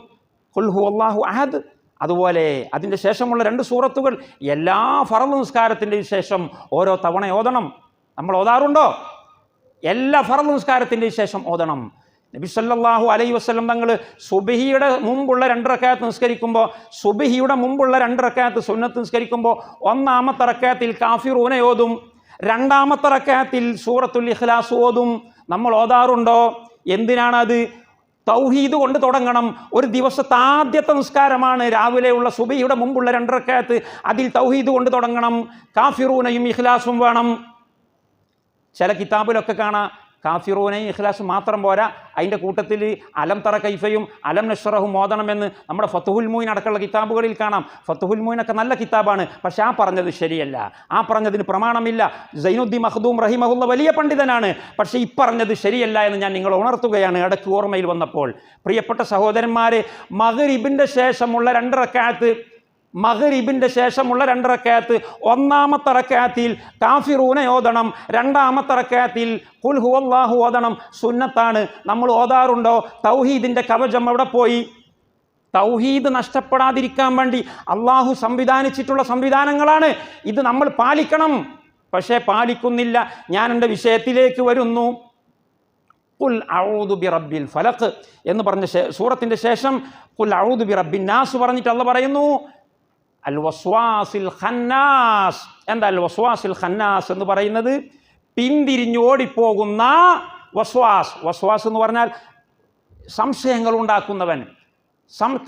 ഖുൽ ഹുവല്ലാഹു അഹദ്, അതുപോലെ അതിൻ്റെ ശേഷമുള്ള 2 സൂറത്തുകൾ എല്ലാ ഫർള് നിസ്കാരത്തിൻ്റെയും ശേഷം ഓരോ തവണ ഓതണം. നമ്മൾ ഓതാറുണ്ടോ? എല്ലാ ഫർള് നിസ്കാരത്തിൻ്റെയും ശേഷം ഓതണം. നബി സല്ലല്ലാഹു അലൈഹി വസല്ലം തങ്ങൾ സുബ്ഹിയുടെ മുമ്പുള്ള 2 റക്അത്ത് നിസ്കരിക്കുമ്പോൾ, സുബ്ഹിയുടെ മുമ്പുള്ള 2 റക്അത്ത് സുന്നത്ത് നിസ്കരിക്കുമ്പോൾ, 1-ാമത്തെ റക്അത്തിൽ കാഫിറൂന ഓതും, 2-ാമത്തെ റക്അത്തിൽ സൂറത്തുൽ ഇഖ്ലാസ് ഓതും. നമ്മൾ ഓതാറുണ്ടോ? എന്തിനാണത്? തൗഹീദ് കൊണ്ട് തുടങ്ങണം. ഒരു ദിവസത്തെ ആദ്യത്തെ നിസ്കാരമാണ് രാവിലെയുള്ള സുബ്ഹിയുടെ മുമ്പുള്ള 2 റക്അത്ത്. അതിൽ തൗഹീദ് കൊണ്ട് തുടങ്ങണം. കാഫിറൂനയും ഇഖ്ലാസും വേണം. ചില കിതാബിലൊക്കെ കാണാം കാഫിറൂനയും ഇഖ്ലാസും മാത്രം പോരാ, അതിൻ്റെ കൂട്ടത്തിൽ അലം തറ കൈഫയും അലം നശ്റഹും ഓതണമെന്ന് നമ്മുടെ ഫത്തുഹുൽ മുഈൻ അടക്കമുള്ള കിതാബുകളിൽ കാണാം. ഫത്തുഹുൽ മുഈനൊക്കെ നല്ല കിതാബാണ്, പക്ഷേ ആ പറഞ്ഞത് ശരിയല്ല. ആ പറഞ്ഞതിന് പ്രമാണമില്ല. സൈനുദ്ദീൻ മഖ്ദൂം റഹിമഹുള്ള വലിയ പണ്ഡിതനാണ്, പക്ഷേ ഈ പറഞ്ഞത് ശരിയല്ല എന്ന് ഞാൻ നിങ്ങളെ ഉണർത്തുകയാണ് ഇടയ്ക്ക് ഓർമ്മയിൽ വന്നപ്പോൾ. പ്രിയപ്പെട്ട സഹോദരന്മാരെ, മഗ്രിബിൻ്റെ ശേഷമുള്ള 2 റക്അത്ത്, മഗ്രിബിൻ്റെ ശേഷമുള്ള 2 റക്അത്ത്, 1-ാമത്തെ റക്അത്തിൽ കാഫിറൂന ഓതണം, 2-ാമത്തെ റക്അത്തിൽ ഖുൽ ഹുവല്ലാഹു ഓതണം. സുന്നത്താണ്. നമ്മൾ ഓതാറുണ്ടോ? തൗഹീദിൻ്റെ കവചം എവിടെ പോയി? തൗഹീദ് നഷ്ടപ്പെടാതിരിക്കാൻ വേണ്ടി അള്ളാഹു സംവിധാനിച്ചിട്ടുള്ള സംവിധാനങ്ങളാണ്. ഇത് നമ്മൾ പാലിക്കണം, പക്ഷേ പാലിക്കുന്നില്ല. ഞാൻ എൻ്റെ വിഷയത്തിലേക്ക് വരുന്നു. ഖുൽ അഊദു ബിറബ്ബിൽ ഫലഖ് എന്ന് പറഞ്ഞ സൂറത്തിൻ്റെ ശേഷം ഖുൽ അഊദു ബിറബ്ബിൻ നാസ് പറഞ്ഞിട്ട് അള്ളാഹ് പറയുന്നു അൽ വസ്വാസിൽ ഖന്നാസ്. എന്താ അൽ വസ്വാസിൽ ഖന്നാസ് എന്ന് പറയുന്നത്? പിന്തിരിഞ്ഞ് ഓടിപ്പോകുന്ന വസ്വാസ്. വസ്വാസ് എന്ന് പറഞ്ഞാൽ സംശയങ്ങൾ ഉണ്ടാക്കുന്നവൻ,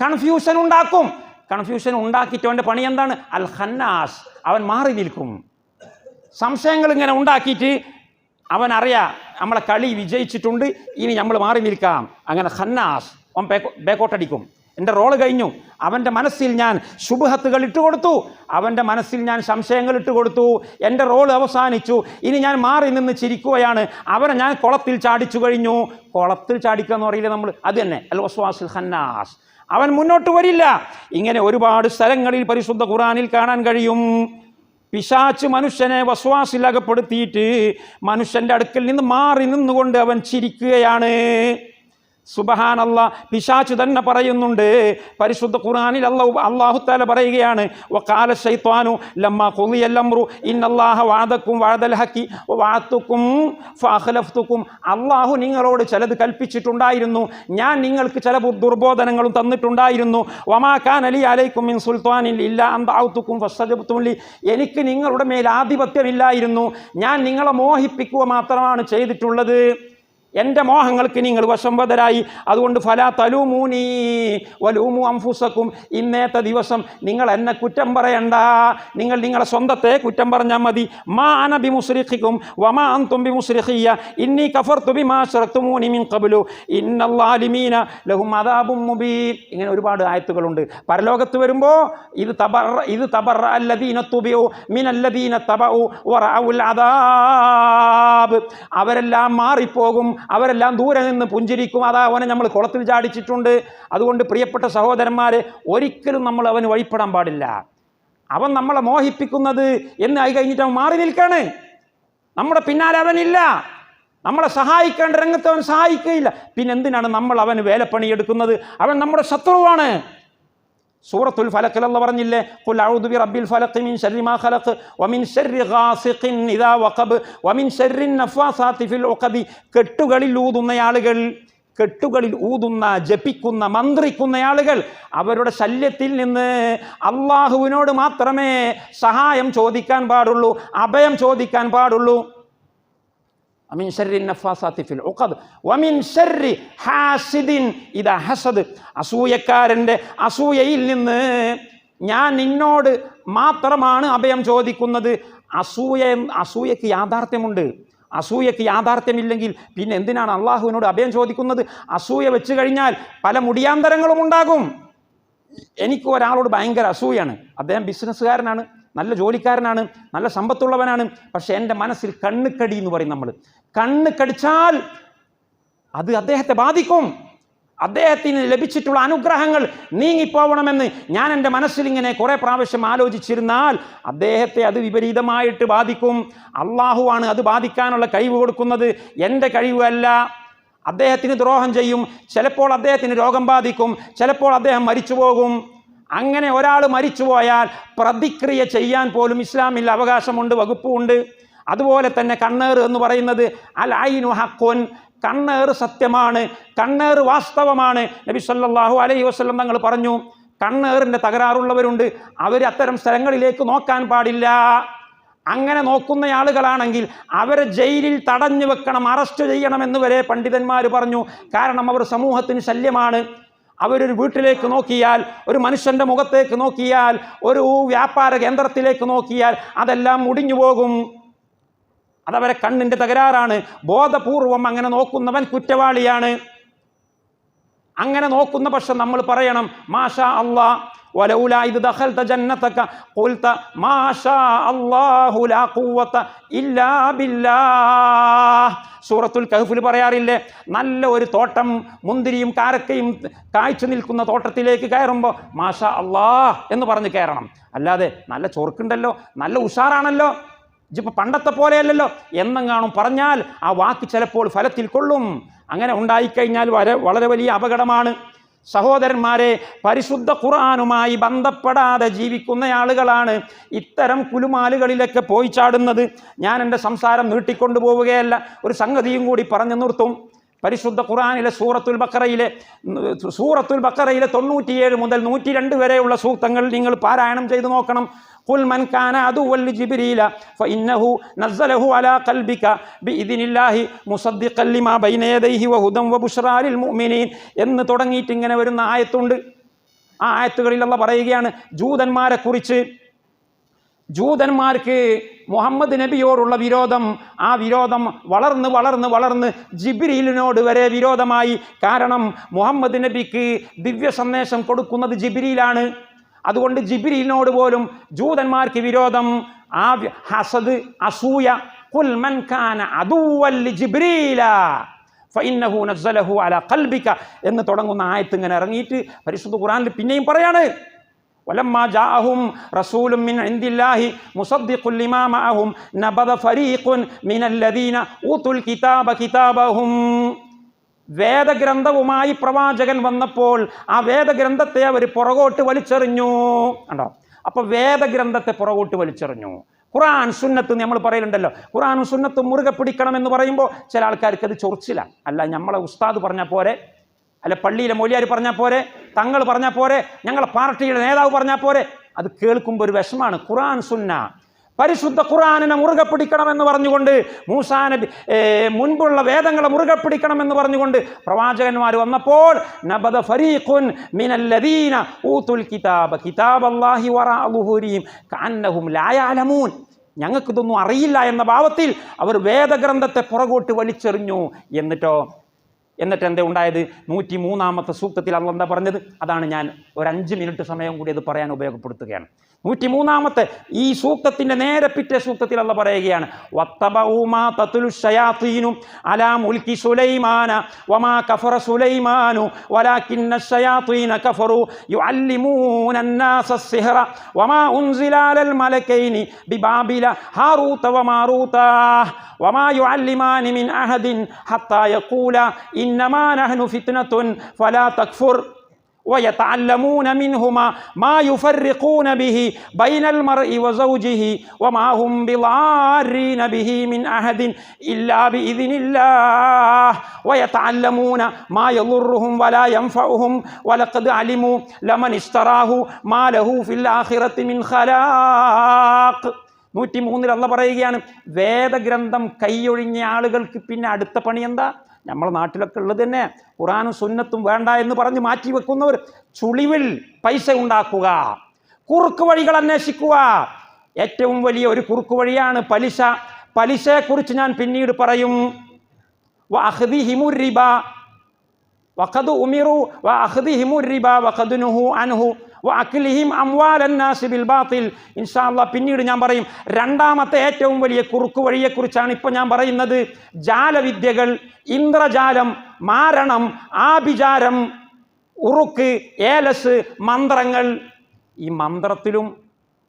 കൺഫ്യൂഷൻ ഉണ്ടാക്കും. കൺഫ്യൂഷൻ ഉണ്ടാക്കിയിട്ട് അവൻ്റെ പണി എന്താണ്? അൽ ഖന്നാസ്. അവൻ മാറി നിൽക്കും. സംശയങ്ങൾ ഇങ്ങനെ ഉണ്ടാക്കിയിട്ട് അവനറിയാം നമ്മളെ കളി വിജയിച്ചിട്ടുണ്ട്, ഇനി നമ്മൾ മാറി നിൽക്കാം. അങ്ങനെ ഖന്നാസ്. അവൻ ബേക്കോട്ടടിക്കും. എൻ്റെ റോള് കഴിഞ്ഞു. അവൻ്റെ മനസ്സിൽ ഞാൻ ശുബ്ഹത്തുകൾ ഇട്ടുകൊടുത്തു, അവൻ്റെ മനസ്സിൽ ഞാൻ സംശയങ്ങൾ ഇട്ടുകൊടുത്തു. എൻ്റെ റോള് അവസാനിച്ചു, ഇനി ഞാൻ മാറി നിന്ന് ചിരിക്കുകയാണ്. അവനെ ഞാൻ കുളത്തിൽ ചാടിച്ചു കഴിഞ്ഞു. കുളത്തിൽ ചാടിക്കുക എന്ന് പറയില്ല നമ്മൾ, അത് തന്നെ അൽ വസ്വാസുൽ ഖന്നാസ്. അവൻ മുന്നോട്ട് വരില്ല. ഇങ്ങനെ ഒരുപാട് സ്ഥലങ്ങളിൽ പരിശുദ്ധ ഖുർആനിൽ കാണാൻ കഴിയും. പിശാച്ച് മനുഷ്യനെ വസ്വാസിൽ അകപ്പെടുത്തിയിട്ട് മനുഷ്യൻ്റെ അടുക്കൽ നിന്ന് മാറി നിന്നുകൊണ്ട് അവൻ ചിരിക്കുകയാണ്. സുബ്ഹാനല്ലാഹ്. പിശാച് തന്നെ പറയുന്നുണ്ട് പരിശുദ്ധ ഖുർആനിൽ. അല്ലാഹു തആല പറയുകയാണ് വഖാല ശൈത്വാനു ലമ്മാ ഖുദിയൽ അംറു ഇന്നല്ലാഹ വഅദക്കും വഅദൽ ഹഖി വഅഅതുക്കും ഫഅഖലഫ്തുക്കും. അല്ലാഹു നിങ്ങളോട് ചിലത് കൽപ്പിച്ചിട്ടുണ്ടായിരുന്നു, ഞാൻ നിങ്ങൾക്ക് ചില ദുർബോധനങ്ങളും തന്നിട്ടുണ്ടായിരുന്നു. വമാ കാന ലി അലൈക്കും മിൻ സുൽത്താനിൻ ഇല്ലാ അൻ ദഅഉതുക്കും ഫസ്തജബ്തും ലി. എനിക്ക് നിങ്ങളുടെ മേൽ ആധിപത്യമില്ലായിരുന്നു, ഞാൻ നിങ്ങളെ മോഹിപ്പിക്കുക മാത്രമാണ് ചെയ്തിട്ടുള്ളത്. എൻ്റെ മോഹങ്ങൾക്ക് നിങ്ങൾ വശംവദരായി. അതുകൊണ്ട് ഫലാ തലൂമൂനി വലൂമു അംഫുസക്കും. ഇന്നത്തെ ദിവസം നിങ്ങൾ എന്നെ കുറ്റം പറയണ്ട, നിങ്ങൾ നിങ്ങളെ സ്വന്തത്തെ കുറ്റം പറഞ്ഞാൽ മതി. മാ അന ബിമുസ്രിഖിക്കും വമാ അൻതും ബിമുസ്രിഖിയ ഇന്നി കഫർതു ബിമാ അശ്റക്തുമൂനി മിൻ ഖബ്ലു ഇന്നല്ലാലിമീന ലഹും അദാബും മുബീൻ. ഇങ്ങനെ ഒരുപാട് ആയത്തുകളുണ്ട്. പരലോകത്ത് വരുമ്പോൾ ഇത് തബറ അല്ലദീന തുബിഉ മിനല്ലദീന തബഉ വറഅഉൽ അദാബ്. അവരെല്ലാം മാറിപ്പോകും, അവരെല്ലാം ദൂരെ നിന്ന് പുഞ്ചിരിക്കും. അതാ അവനെ നമ്മൾ കുളത്തിൽ ചാടിച്ചിട്ടുണ്ട്. അതുകൊണ്ട് പ്രിയപ്പെട്ട സഹോദരന്മാരെ, ഒരിക്കലും നമ്മൾ അവന് വഴിപ്പെടാൻ പാടില്ല. അവൻ നമ്മളെ മോഹിപ്പിക്കുന്നത് എന്ന് ആയി കഴിഞ്ഞിട്ട് അവൻ മാറി നിൽക്കാണ്. നമ്മുടെ പിന്നാലെ അവനില്ല. നമ്മളെ സഹായിക്കേണ്ട രംഗത്ത് അവൻ സഹായിക്കുകയില്ല. പിന്നെ എന്തിനാണ് നമ്മൾ അവന് വേലപ്പണിയെടുക്കുന്നത്? അവൻ നമ്മുടെ ശത്രുവാണ്. സൂറത്തുൽ ഫലഖിൽ അല്ലാഹ് പറഞ്ഞില്ലേ ഖുൽ അഊദു ബിറബ്ബിൽ ഫലഖ് മിൻ ശർരി മാ ഖലഖ് വമിൻ ശർരി ഗാസിഖിൻ ഇദാ വഖബ് വമിൻ ശർരി നഫാസാതി ഫിൽ ഉഖദി. കെട്ടുകളിൽ ഊതുന്ന ജപിക്കുന്ന മന്ത്രിക്കുന്ന ആളുകൾ, അവരുടെ ശല്യത്തിൽ നിന്ന് അള്ളാഹുവിനോട് മാത്രമേ സഹായം ചോദിക്കാൻ പാടുള്ളൂ, അഭയം ചോദിക്കാൻ പാടുള്ളൂ. വമിൻ ശർരി നഫാസാത്തി ഫിൽ ഉഖദ് വമിൻ ശർരി ഹാസിദിൻ ഇദാ ഹസദ്. അസൂയക്കാരൻ്റെ അസൂയയിൽ നിന്ന് ഞാൻ നിന്നോട് മാത്രമാണ് അഭയം ചോദിക്കുന്നത്. അസൂയക്ക് യാഥാർത്ഥ്യമുണ്ട്. അസൂയക്ക് യാഥാർത്ഥ്യമില്ലെങ്കിൽ പിന്നെ എന്തിനാണ് അള്ളാഹുവിനോട് അഭയം ചോദിക്കുന്നത്? അസൂയ വെച്ച് കഴിഞ്ഞാൽ പല മുടിയാന്തരങ്ങളും ഉണ്ടാകും. എനിക്ക് ഒരാളോട് ഭയങ്കര അസൂയാണ്. അദ്ദേഹം ബിസിനസ്സുകാരനാണ്, നല്ല ജോലിക്കാരനാണ്, നല്ല സമ്പത്തുള്ളവനാണ്. പക്ഷെ എൻ്റെ മനസ്സിൽ കണ്ണുകടി എന്ന് പറയും നമ്മൾ. കണ്ണ് കടിച്ചാൽ അത് അദ്ദേഹത്തെ ബാധിക്കും. അദ്ദേഹത്തിന് ലഭിച്ചിട്ടുള്ള അനുഗ്രഹങ്ങൾ നീങ്ങിപ്പോവണമെന്ന് ഞാൻ എൻ്റെ മനസ്സിൽ ഇങ്ങനെ കുറേ പ്രാവശ്യം ആലോചിച്ചിരുന്നാൽ അദ്ദേഹത്തെ അത് വിപരീതമായിട്ട് ബാധിക്കും. അള്ളാഹുവാണ് അത് ബാധിക്കാനുള്ള കഴിവ് കൊടുക്കുന്നത്, എൻ്റെ കഴിവല്ല. അദ്ദേഹത്തിന് ദ്രോഹം ചെയ്യും, ചിലപ്പോൾ അദ്ദേഹത്തിന് രോഗം ബാധിക്കും, ചിലപ്പോൾ അദ്ദേഹം മരിച്ചു പോകും. അങ്ങനെ ഒരാൾ മരിച്ചുപോയാൽ പ്രതിക്രിയ ചെയ്യാൻ പോലും ഇസ്ലാമിൽ അവകാശമുണ്ട്, വകുപ്പുണ്ട്. അതുപോലെ തന്നെ കണ്ണേറ് എന്ന് പറയുന്നത് അൽ ഐനു ഹഖ്ഖുൻ, കണ്ണേറ് സത്യമാണ്, കണ്ണേറ് വാസ്തവമാണ്. നബി സല്ലല്ലാഹു അലൈഹി വസല്ലം തങ്ങൾ പറഞ്ഞു, കണ്ണേറിൻ്റെ തകരാറുള്ളവരുണ്ട്, അവർ അത്തരം സ്ഥലങ്ങളിലേക്ക് നോക്കാൻ പാടില്ല. അങ്ങനെ നോക്കുന്ന ആളുകളാണെങ്കിൽ അവരെ ജയിലിൽ തടഞ്ഞു വെക്കണം, അറസ്റ്റ് ചെയ്യണമെന്ന് വരെ പണ്ഡിതന്മാർ പറഞ്ഞു. കാരണം അവർ സമൂഹത്തിന് ശല്യമാണ്. അവരൊരു വീട്ടിലേക്ക് നോക്കിയാൽ, ഒരു മനുഷ്യൻ്റെ മുഖത്തേക്ക് നോക്കിയാൽ, ഒരു വ്യാപാര കേന്ദ്രത്തിലേക്ക് നോക്കിയാൽ അതെല്ലാം മുടിഞ്ഞു പോകും. അതവരെ കണ്ണിൻ്റെ തകരാറാണ്. ബോധപൂർവം അങ്ങനെ നോക്കുന്നവൻ കുറ്റവാളിയാണ്. അങ്ങനെ നോക്കുന്ന പക്ഷം നമ്മൾ പറയണം മാഷാ അല്ലാഹ് വലൗലാ ഇദ് ദഖൽത ജന്നതക ഖുൽത മാഷാ അല്ലാഹു ലാ ഖുവത ഇല്ലാ ബില്ലാഹ്. സൂറത്തുൽ കഹ്ഫിൽ പറയാറില്ലേ, നല്ല ഒരു തോട്ടം, മുന്തിരിയും കാരക്കയും കായ്ച്ചു നിൽക്കുന്ന തോട്ടത്തിലേക്ക് കയറുമ്പോൾ മാഷാ അല്ലാഹ് എന്ന് പറഞ്ഞ് കയറണം. അല്ലാതെ നല്ല ചൊറുക്കുണ്ടല്ലോ, നല്ല ഉഷാറാണല്ലോ, ഇതിപ്പോൾ പണ്ടത്തെ പോലെയല്ലല്ലോ എന്നെങ്ങാനും പറഞ്ഞാൽ ആ വാക്ക് ചിലപ്പോൾ ഫലത്തിൽ കൊള്ളും. അങ്ങനെ ഉണ്ടായിക്കഴിഞ്ഞാൽ വളരെ വലിയ അപകടമാണ്. സഹോദരന്മാരെ, പരിശുദ്ധ ഖുർആനുമായി ബന്ധപ്പെടാതെ ജീവിക്കുന്ന ആളുകളാണ് ഇത്തരം കുലുമാലുകളിലൊക്കെ പോയി ചാടുന്നത്. ഞാൻ എൻ്റെ സംസാരം നീട്ടിക്കൊണ്ടു പോവുകയല്ല, ഒരു സംഗതിയും കൂടി പറഞ്ഞു നിർത്തും. പരിശുദ്ധ ഖുർആനിലെ സൂറത്തുൽ ബഖറയിലെ 97 മുതൽ 102 വരെയുള്ള സൂക്തങ്ങൾ നിങ്ങൾ പാരായണം ചെയ്തു നോക്കണം. ഖുൽ മൻ കാന അദുവ്വൻ ലിജിബ്രീല ഫഇന്നഹു നസ്സലഹു അലാ ഖൽബിക ബിഇദ്നില്ലാഹി മുസദ്ദിഖൻ ലിമാ ബൈന യദൈഹി വഹുദൻ വബുശ്റാ ലിൽ മുഅ്മിനീൻ എന്ന് തുടങ്ങിയിട്ട് ഇങ്ങനെ വരുന്ന ആയത്തുണ്ട്. ആ ആയത്തുകളിൽ അല്ലാഹ് പറയുകയാണ് ജൂതന്മാരെ കുറിച്ച്. ജൂതന്മാർക്ക് മുഹമ്മദ് നബിയോടുള്ള വിരോധം, ആ വിരോധം വളർന്ന് വളർന്ന് വളർന്ന് ജിബ്രീലിനോട് വരെ വിരോധമായി. കാരണം മുഹമ്മദ് നബിക്ക് ദിവ്യ സന്ദേശം കൊടുക്കുന്നത് ജിബ്രീലാണ്. അതുകൊണ്ട് ജിബ്രീലിനോട് പോലും ജൂതന്മാർക്ക് വിരോധം. ആ ഹസദ്, അസൂയ. ഖുൽ മൻ കാന അദുവ്വൻ ലിജിബ്രീല ഫഇന്നഹു നസ്സലഹു അലാ ഖൽബിക എന്ന് തുടങ്ങുന്ന ആയത്ത് ഇങ്ങനെ ഇറങ്ങിയിട്ട് പരിശുദ്ധ ഖുർആനിൽ പിന്നെയും പറയാണ് വലമ്മാ ജാഅഹും റസൂലുൻ മിൻ ഇൻദില്ലാഹി മുസദ്ദിഖുൻ ലിമാ മഅഹും നബദ ഫരീഖുൻ മിനല്ലദീന ഊതുൽ കിതാബ കിതാബഹും. വേദഗ്രന്ഥവുമായി പ്രവാചകൻ വന്നപ്പോൾ ആ വേദഗ്രന്ഥത്തെ അവർ പുറകോട്ട് വലിച്ചെറിഞ്ഞു. കണ്ടോ? അപ്പോൾ വേദഗ്രന്ഥത്തെ പുറകോട്ട് വലിച്ചെറിഞ്ഞു. ഖുർആൻ സുന്നത്ത് നമ്മൾ പറയലുണ്ടല്ലോ, ഖുർആനും സുന്നത്തും മുറുകെ പിടിക്കണമെന്ന് പറയുമ്പോൾ ചില ആൾക്കാർക്ക് അത് ചൊറിച്ചില്ല. അല്ല, നമ്മളെ ഉസ്താദ് പറഞ്ഞാൽ പോരെ, അല്ല പള്ളിയിലെ മൗലിയാർ പറഞ്ഞാൽ പോരെ, തങ്ങൾ പറഞ്ഞാൽ പോരെ, ഞങ്ങളെ പാർട്ടിയുടെ നേതാവ് പറഞ്ഞാൽ പോരെ. അത് കേൾക്കുമ്പോൾ ഒരു വിഷമാണ്. ഖുർആൻ സുന്ന, പരിശുദ്ധ ഖുർആനിനെ മുറുകെ പിടിക്കണമെന്ന് പറഞ്ഞുകൊണ്ട്, മൂസാ നബി മുൻപുള്ള വേദങ്ങളെ മുറുകെ പിടിക്കണമെന്ന് പറഞ്ഞുകൊണ്ട് പ്രവാചകന്മാർ വന്നപ്പോൾ നബദ ഫരീഖുൻ മിനല്ലദീന ഊതുൽ കിതാബ കിതാബല്ലാഹി വറാഅ ളുഹൂരിഹിം കഅന്നഹും ലാ യഅലമൂൻ. ഞങ്ങൾക്കിതൊന്നും അറിയില്ല എന്ന ഭാവത്തിൽ അവർ വേദഗ്രന്ഥത്തെ പുറകോട്ട് വലിച്ചെറിഞ്ഞു. എന്നിട്ട് എന്താ ഉണ്ടായത്? 103-ാമത്തെ സൂക്തത്തിൽ അല്ലാഹ് എന്താ പറഞ്ഞത്? അതാണ് ഞാൻ ഒരു 5 മിനിറ്റ് സമയം കൂടി അത് പറയാൻ ഉപയോഗപ്പെടുത്തുകയാണ്. 103-ാമത്തെ ഈ സൂക്തത്തിൻ്റെ നേരെ പിറ്റേ സൂക്തത്തിൽ അല്ലാഹ് പറയുകയാണ് വത്തബഉ മാ തത്ലു ശയാത്തീനു അലാ മുൽക്കി സുലൈമാന വമാ കഫറ സുലൈമാനു വലാകിന്ന ശയാത്തീന കഫറു യുഅല്ലിമൂന അന്നാസ സിഹ്റ വമാ ഉൻസില അലൽ മലക്കൈനി ബിബാബില ഹാറൂത വമാറൂത വമാ യുഅല്ലിമാനി മിൻ അഹദിൻ ഹത്താ യഖൂല ഇന്നമാ നഹ്നു ഫിത്നത്തുൻ ഫലാ തക്ഫുർ ويتعلمون منهما ما يفرقون به بين المرء وزوجه وما هم بضارين به من أحد إلا بإذن الله ويتعلمون ما يضرهم ولا ينفعهم ولقد علموا لمن اشتراه ما له في الآخرة من خلاق. 103 അള്ള പറയുകയാണ്, വേദഗ്രന്ഥം കൈയൊഴിഞ്ഞ ആളുകൾക്ക് പിന്നെ അടുത്ത പണി എന്താ? നമ്മളെ നാട്ടിലൊക്കെ ഉള്ളത് തന്നെ, ഖുറാനും സുന്നത്തും വേണ്ട എന്ന് പറഞ്ഞ് മാറ്റി വെക്കുന്നവർ. ചുളിവിൽ പൈസ ഉണ്ടാക്കുക, കുറുക്ക് വഴികൾ അന്വേഷിക്കുക. ഏറ്റവും വലിയ ഒരു കുറുക്ക് വഴിയാണ് പലിശ. പലിശയെക്കുറിച്ച് ഞാൻ പിന്നീട് പറയും. പിന്നീട് ഞാൻ പറയും. രണ്ടാമത്തെ ഏറ്റവും വലിയ കുറുക്ക് വഴിയെക്കുറിച്ചാണ് ഇപ്പം ഞാൻ പറയുന്നത്. ജാലവിദ്യകൾ, ഇന്ദ്രജാലം, മാരണം, ആഭിചാരം, ഉറുക്ക്, ഏലസ്, മന്ത്രങ്ങൾ. ഈ മന്ത്രത്തിലും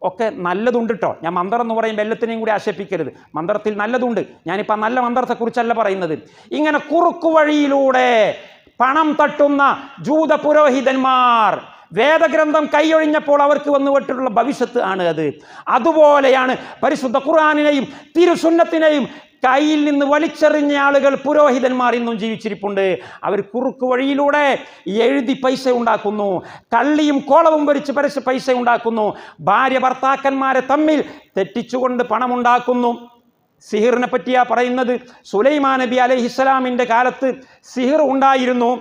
ഒക്കെ നല്ലതുണ്ട് കേട്ടോ. ഞാൻ മന്ത്രം എന്ന് പറയുമ്പോൾ എല്ലാത്തിനെയും കൂടി ആക്ഷേപിക്കരുത്. മന്ത്രത്തിൽ നല്ലതുണ്ട്. ഞാനിപ്പോൾ നല്ല മന്ത്രത്തെക്കുറിച്ചല്ല പറയുന്നത്. ഇങ്ങനെ കുറുക്കു വഴിയിലൂടെ പണം തട്ടുന്ന ജൂത പുരോഹിതന്മാർ വേദഗ്രന്ഥം കൈയൊഴിഞ്ഞപ്പോൾ അവർക്ക് വന്നുവിട്ടുള്ള ഭവിഷ്യത്ത് ആണ് അത്. അതുപോലെയാണ് പരിശുദ്ധ ഖുർആനിനെയും തിരുസുന്നത്തിനെയും കയ്യിൽ നിന്ന് വലിച്ചെറിഞ്ഞ ആളുകൾ, പുരോഹിതന്മാർ ഇന്നും ജീവിച്ചിരിപ്പുണ്ട്. അവർ കുറുക്ക് വഴിയിലൂടെ എഴുതി പൈസ ഉണ്ടാക്കുന്നു, കള്ളിയും കോളവും വരിച്ച് പൈസ ഉണ്ടാക്കുന്നു, ഭാര്യ ഭർത്താക്കന്മാരെ തമ്മിൽ തെറ്റിച്ചുകൊണ്ട് പണമുണ്ടാക്കുന്നു. സിഹിറിനെ പറ്റിയാ പറയുന്നത്. സുലൈമാൻ നബി അലൈഹിസ്സലാമിൻ്റെ കാലത്ത് സിഹിർ ഉണ്ടായിരുന്നു.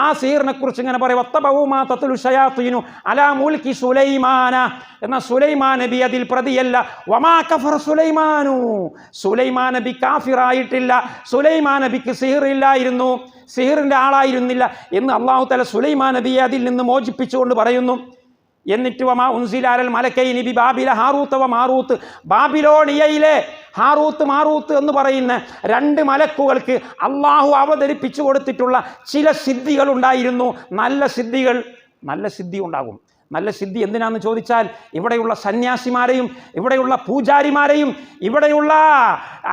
ആ സിഹിറിനെ കുറിച്ച് ഇങ്ങനെ പറയും, എന്ന സുലൈമാൻ നബി അതിൽ പ്രതിയല്ല. വമാ കഫറ സുലൈമാനു, സുലൈമാൻ നബി കാഫിറായിട്ടില്ല. സുലൈമാൻ നബിക്ക് സിഹിർ ഇല്ലായിരുന്നു, സിഹിറിൻ്റെ ആളായിരുന്നില്ല എന്ന് അള്ളാഹു തആല സുലൈമാൻ നബിയെ അതിൽ നിന്ന് മോചിപ്പിച്ചുകൊണ്ട് പറയുന്നു. എന്നിട്ട് വമാ ഉൻസില അലൽ മലക്കൈനി ബി ബാബില ഹാറൂത്ത് വ മാറൂത്ത്, ബാബിലോണിയയിലെ ഹാറൂത്ത് മാറൂത്ത് എന്ന് പറയുന്ന 2 മലക്കുകൾക്ക് അള്ളാഹു അവതരിപ്പിച്ചു കൊടുത്തിട്ടുള്ള ചില സിദ്ധികൾ ഉണ്ടായിരുന്നു. നല്ല സിദ്ധികൾ. നല്ല സിദ്ധി ഉണ്ടാകും. നല്ല സിദ്ധി എന്തിനാന്ന് ചോദിച്ചാൽ, ഇവിടെയുള്ള സന്യാസിമാരെയും ഇവിടെയുള്ള പൂജാരിമാരെയും ഇവിടെയുള്ള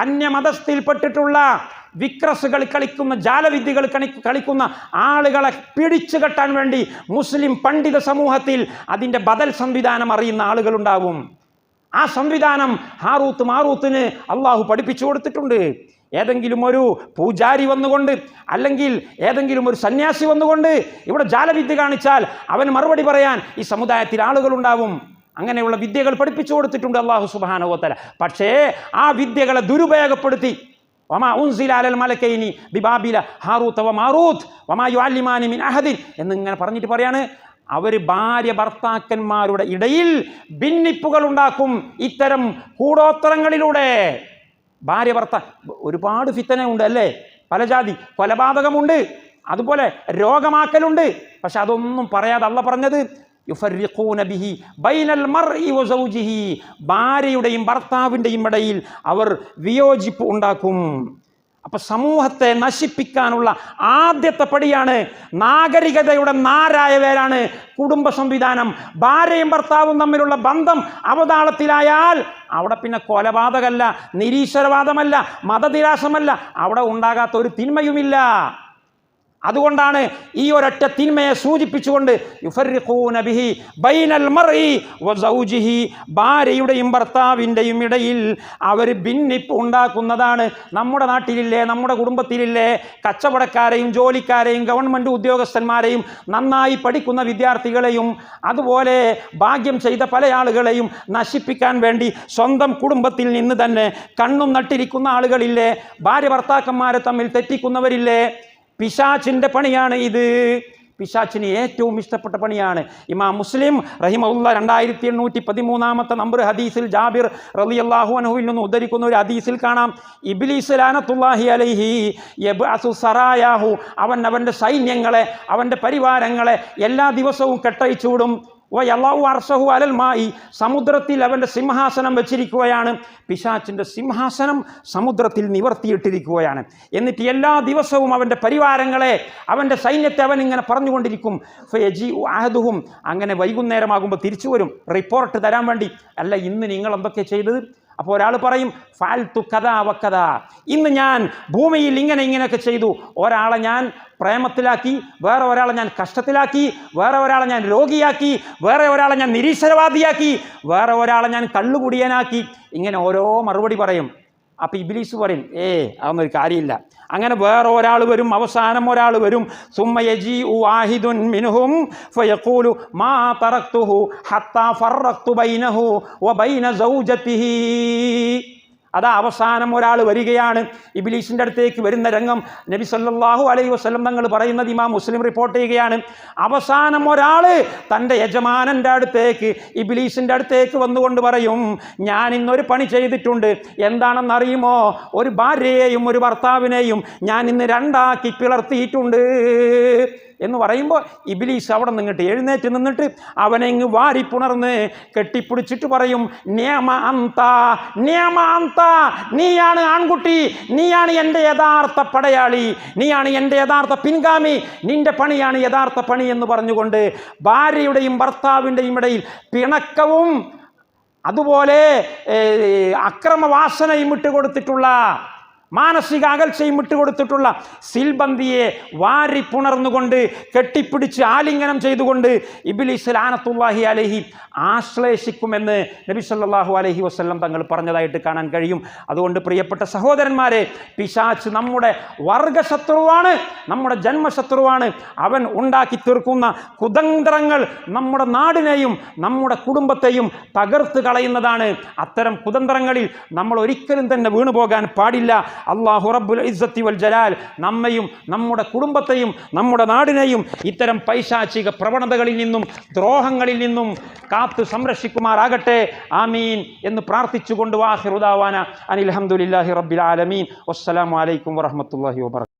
അന്യമതസ്ഥയിൽപ്പെട്ടിട്ടുള്ള വിക്രസുകൾ കളിക്കുന്ന, ജാലവിദ്യകൾ കളിക്കുന്ന ആളുകളെ പിടിച്ചു കെട്ടാൻ വേണ്ടി മുസ്ലിം പണ്ഡിത സമൂഹത്തിൽ അതിൻ്റെ ബദൽ സംവിധാനം അറിയുന്ന ആളുകളുണ്ടാവും. ആ സംവിധാനം ഹാറൂത്ത് മാറൂത്തിന് അള്ളാഹു പഠിപ്പിച്ചു കൊടുത്തിട്ടുണ്ട്. ഏതെങ്കിലും ഒരു പൂജാരി വന്നുകൊണ്ട് അല്ലെങ്കിൽ ഏതെങ്കിലും ഒരു സന്യാസി വന്നുകൊണ്ട് ഇവിടെ ജാലവിദ്യ കാണിച്ചാൽ അവന് മറുപടി പറയാൻ ഈ സമുദായത്തിൽ ആളുകളുണ്ടാവും. അങ്ങനെയുള്ള വിദ്യകൾ പഠിപ്പിച്ചു കൊടുത്തിട്ടുണ്ട് അള്ളാഹു സുബ്ഹാനഹു വ തആല. പക്ഷേ ആ വിദ്യകളെ ദുരുപയോഗപ്പെടുത്തി വമാ ഉൻസില അലൽ മലക്കൈനി ബിബാബില ഹാറൂത്ത് വ മാറൂത്ത് വമാ യുഅല്ലിമാനി മിൻ അഹദിൻ എന്നിങ്ങനെ പറഞ്ഞിട്ട് പറയാണ്, അവർ ഭാര്യ ഭർത്താക്കന്മാരുടെ ഇടയിൽ ഭിന്നിപ്പുകൾ ഉണ്ടാക്കും ഇത്തരം കൂടോത്തരങ്ങളിലൂടെ. ഭാര്യ ഒരുപാട് ഫിത്തന ഉണ്ട് അല്ലേ? പല ജാതി കൊലപാതകമുണ്ട്, അതുപോലെ രോഗമാക്കലുണ്ട്. പക്ഷെ അതൊന്നും പറയാതെ അള്ളാഹ് പറഞ്ഞത് യുഫർരിഖൂന ബിഹി ബൈനൽ മർഇ വ സൗജിഹി, ഭാര്യയുടെയും ഭർത്താവിൻ്റെയും ഇടയിൽ അവർ വിയോജിപ്പ് ഉണ്ടാക്കും. അപ്പം സമൂഹത്തെ നശിപ്പിക്കാനുള്ള ആദ്യത്തെ പടിയാണ്, നാഗരികതയുടെ നാരായ വേരാണ് കുടുംബ സംവിധാനം. ഭാര്യയും ഭർത്താവും തമ്മിലുള്ള ബന്ധം അവതാളത്തിലായാൽ അവിടെ പിന്നെ കൊലപാതകമല്ല, നിരീശ്വരവാദമല്ല, മതനിരാശമല്ല, അവിടെ ഉണ്ടാകാത്ത ഒരു തിന്മയുമില്ല. അതുകൊണ്ടാണ് ഈ ഒരൊറ്റ തിന്മയെ സൂചിപ്പിച്ചുകൊണ്ട് യുഫർരിഖൂന ബിഹി ബൈനൽ മർഇ വ സൗജിഹി, ഭാര്യയുടെയും ഭർത്താവിൻ്റെയും ഇടയിൽ അവർ ഭിന്നിപ്പ് ഉണ്ടാക്കുന്നതാണ്. നമ്മുടെ നാട്ടിലില്ലേ, നമ്മുടെ കുടുംബത്തിലില്ലേ, കച്ചവടക്കാരെയും ജോലിക്കാരെയും ഗവൺമെൻറ് ഉദ്യോഗസ്ഥന്മാരെയും നന്നായി പഠിക്കുന്ന വിദ്യാർത്ഥികളെയും അതുപോലെ ഭാഗ്യം ചെയ്ത പല ആളുകളെയും നശിപ്പിക്കാൻ വേണ്ടി സ്വന്തം കുടുംബത്തിൽ നിന്ന് തന്നെ കണ്ണും നട്ടിരിക്കുന്ന ആളുകളില്ലേ, ഭാര്യ ഭർത്താക്കന്മാരെ തമ്മിൽ തെറ്റിക്കുന്നവരില്ലേ. പിശാചിൻ്റെ പണിയാണ് ഇത്. പിശാചിന് ഏറ്റവും ഇഷ്ടപ്പെട്ട പണിയാണ്. ഇമാം മുസ്ലിം റഹിമഹുല്ലാഹ് 2813 നമ്പർ ഹദീസിൽ ജാബിർ റളിയല്ലാഹു അൻഹുവിൽ നിന്ന് ഉദ്ധരിക്കുന്ന ഒരു ഹദീസിൽ കാണാം, ഇബ്ലീസ് ലഅനത്തുല്ലാഹി അലൈഹി യബ്അസു സറായാഹു, അവൻ്റെ സൈന്യങ്ങളെ, അവൻ്റെ പരിവാരങ്ങളെ എല്ലാ ദിവസവും കെട്ടഴിച്ചു വിടും. വയല്ലാഹു അർശഹു അലൽ മായി, സമുദ്രത്തിൽ അവൻ്റെ സിംഹാസനം വെച്ചിരിക്കുകയാണ്. പിശാചിൻ്റെ സിംഹാസനം സമുദ്രത്തിൽ നിവർത്തിയിട്ടിരിക്കുകയാണ്. എന്നിട്ട് എല്ലാ ദിവസവും അവൻ്റെ പരിവാരങ്ങളെ, അവൻ്റെ സൈന്യത്തെ അവൻ ഇങ്ങനെ പറഞ്ഞുകൊണ്ടിരിക്കും. ഫയജീഉ അഹദുഹും, അങ്ങനെ വൈകുന്നേരമാകുമ്പോൾ തിരിച്ചു വരും റിപ്പോർട്ട് തരാൻ വേണ്ടി. അല്ല, ഇന്ന് നിങ്ങൾ എന്തൊക്കെ ചെയ്തത്? അപ്പോൾ ഒരാൾ പറയും ഫഅൽതു കദാ വകദാ, ഇന്ന് ഞാൻ ഭൂമിയിൽ ഇങ്ങനെയൊക്കെ ചെയ്തു. ഒരാളെ ഞാൻ പ്രേമത്തിലാക്കി, വേറെ ഒരാളെ ഞാൻ കഷ്ടത്തിലാക്കി, വേറെ ഒരാളെ ഞാൻ രോഗിയാക്കി, വേറെ ഒരാളെ ഞാൻ നിരീശ്വരവാദിയാക്കി, വേറെ ഒരാളെ ഞാൻ കള്ളുകുടിയനാക്കി. ഇങ്ങനെ ഓരോ മറുപടി പറയും. അപ്പോൾ ഇബ്ലീസ് പറയും അതൊന്നും ഒരു കാര്യമില്ല. അങ്ങനെ വേറെ ഒരാൾ വരും, അവസാനം ഒരാൾ വരും. സുമ്മ യജീഉ വാഹിദുൻ മിൻഹും ഫയഖൂലു മാ തറക്തുഹു ഹത്താ ഫറഖ്തു ബൈനഹു വബൈന സൗജതിഹി. അതാ അവസാനം ഒരാൾ വരികയാണ്. ഇബ്ലീസിൻ്റെ അടുത്തേക്ക് വരുന്ന രംഗം നബി സല്ലല്ലാഹു അലൈഹി വസല്ലം തങ്ങൾ പറയുന്നത് ഇമാം മുസ്ലിം റിപ്പോർട്ട് ചെയ്യുകയാണ്. അവസാനം ഒരാൾ തൻ്റെ യജമാനൻ്റെ അടുത്തേക്ക്, ഇബ്ലീസിൻ്റെ അടുത്തേക്ക് വന്നുകൊണ്ട് പറയും, ഞാൻ ഇന്നൊരു പണി ചെയ്തിട്ടുണ്ട്. എന്താണെന്നറിയുമോ? ഒരു ഭാര്യയെയും ഒരു ഭർത്താവിനെയും ഞാൻ ഇന്ന് രണ്ടാക്കി പിളർത്തിയിട്ടുണ്ട് എന്ന് പറയുമ്പോൾ ഇബ്ലീസ് അവിടെ നിന്നിട്ട് എഴുന്നേറ്റ് നിന്നിട്ട് അവനെ ഇങ്ങ് വാരിപ്പുണർന്ന് കെട്ടിപ്പിടിച്ചിട്ട് പറയും, നിയമ അന്ത, നിയമ അന്ത, നീയാണ് ആൺകുട്ടി, നീയാണ് എൻ്റെ യഥാർത്ഥ പടയാളി, നീയാണ് എൻ്റെ യഥാർത്ഥ പിൻഗാമി, നിന്റെ പണിയാണ് യഥാർത്ഥ പണി എന്ന് പറഞ്ഞുകൊണ്ട് ഭാര്യയുടെയും ഭർത്താവിൻ്റെയും ഇടയിൽ പിണക്കവും അതുപോലെ അക്രമവാസനയും വിട്ടുകൊടുത്തിട്ടുള്ള, മാനസിക അകൽച്ചയും വിട്ടുകൊടുത്തിട്ടുള്ള സിൽബന്ദിയെ വാരി പുണർന്നുകൊണ്ട് കെട്ടിപ്പിടിച്ച് ആലിംഗനം ചെയ്തുകൊണ്ട് ഇബ്ലീസ് ലഅനത്തുല്ലാഹി അലൈഹി ആശ്ലേഷിക്കുമെന്ന് നബി സല്ലല്ലാഹു അലൈഹി വസല്ലം തങ്ങൾ പറഞ്ഞതായിട്ട് കാണാൻ കഴിയും. അതുകൊണ്ട് പ്രിയപ്പെട്ട സഹോദരന്മാരെ, പിശാച് നമ്മുടെ വർഗശത്രുവാണ്, നമ്മുടെ ജന്മശത്രുവാണ്. അവൻ ഉണ്ടാക്കി തീർക്കുന്ന കുതന്ത്രങ്ങൾ നമ്മുടെ നാടിനെയും നമ്മുടെ കുടുംബത്തെയും തകർത്ത് കളയുന്നതാണ്. അത്തരം കുതന്ത്രങ്ങളിൽ നമ്മൾ ഒരിക്കലും തന്നെ വീണുപോകാൻ പാടില്ല. അല്ലാഹു റബ്ബുൽ ഇസ്സത്തി വൽ ജലാൽ നമ്മയും നമ്മുടെ കുടുംബത്തെയും നമ്മുടെ നാടിനെയും ഇത്തരം പൈശാചിക പ്രവണതകളിൽ നിന്നും ദ്രോഹങ്ങളിൽ നിന്നും കാത്തു സംരക്ഷിക്കുമാറാകട്ടെ. ആമീൻ എന്ന് പ്രാർത്ഥിച്ചുകൊണ്ട് വാഹിറു ദഅവാന അനിൽ ഹംദുലില്ലാഹി റബ്ബിൽ ആലമീൻ. വസ്സലാമു അലൈക്കും വറഹ്മത്തുള്ളാഹി വബറകാതുഹു.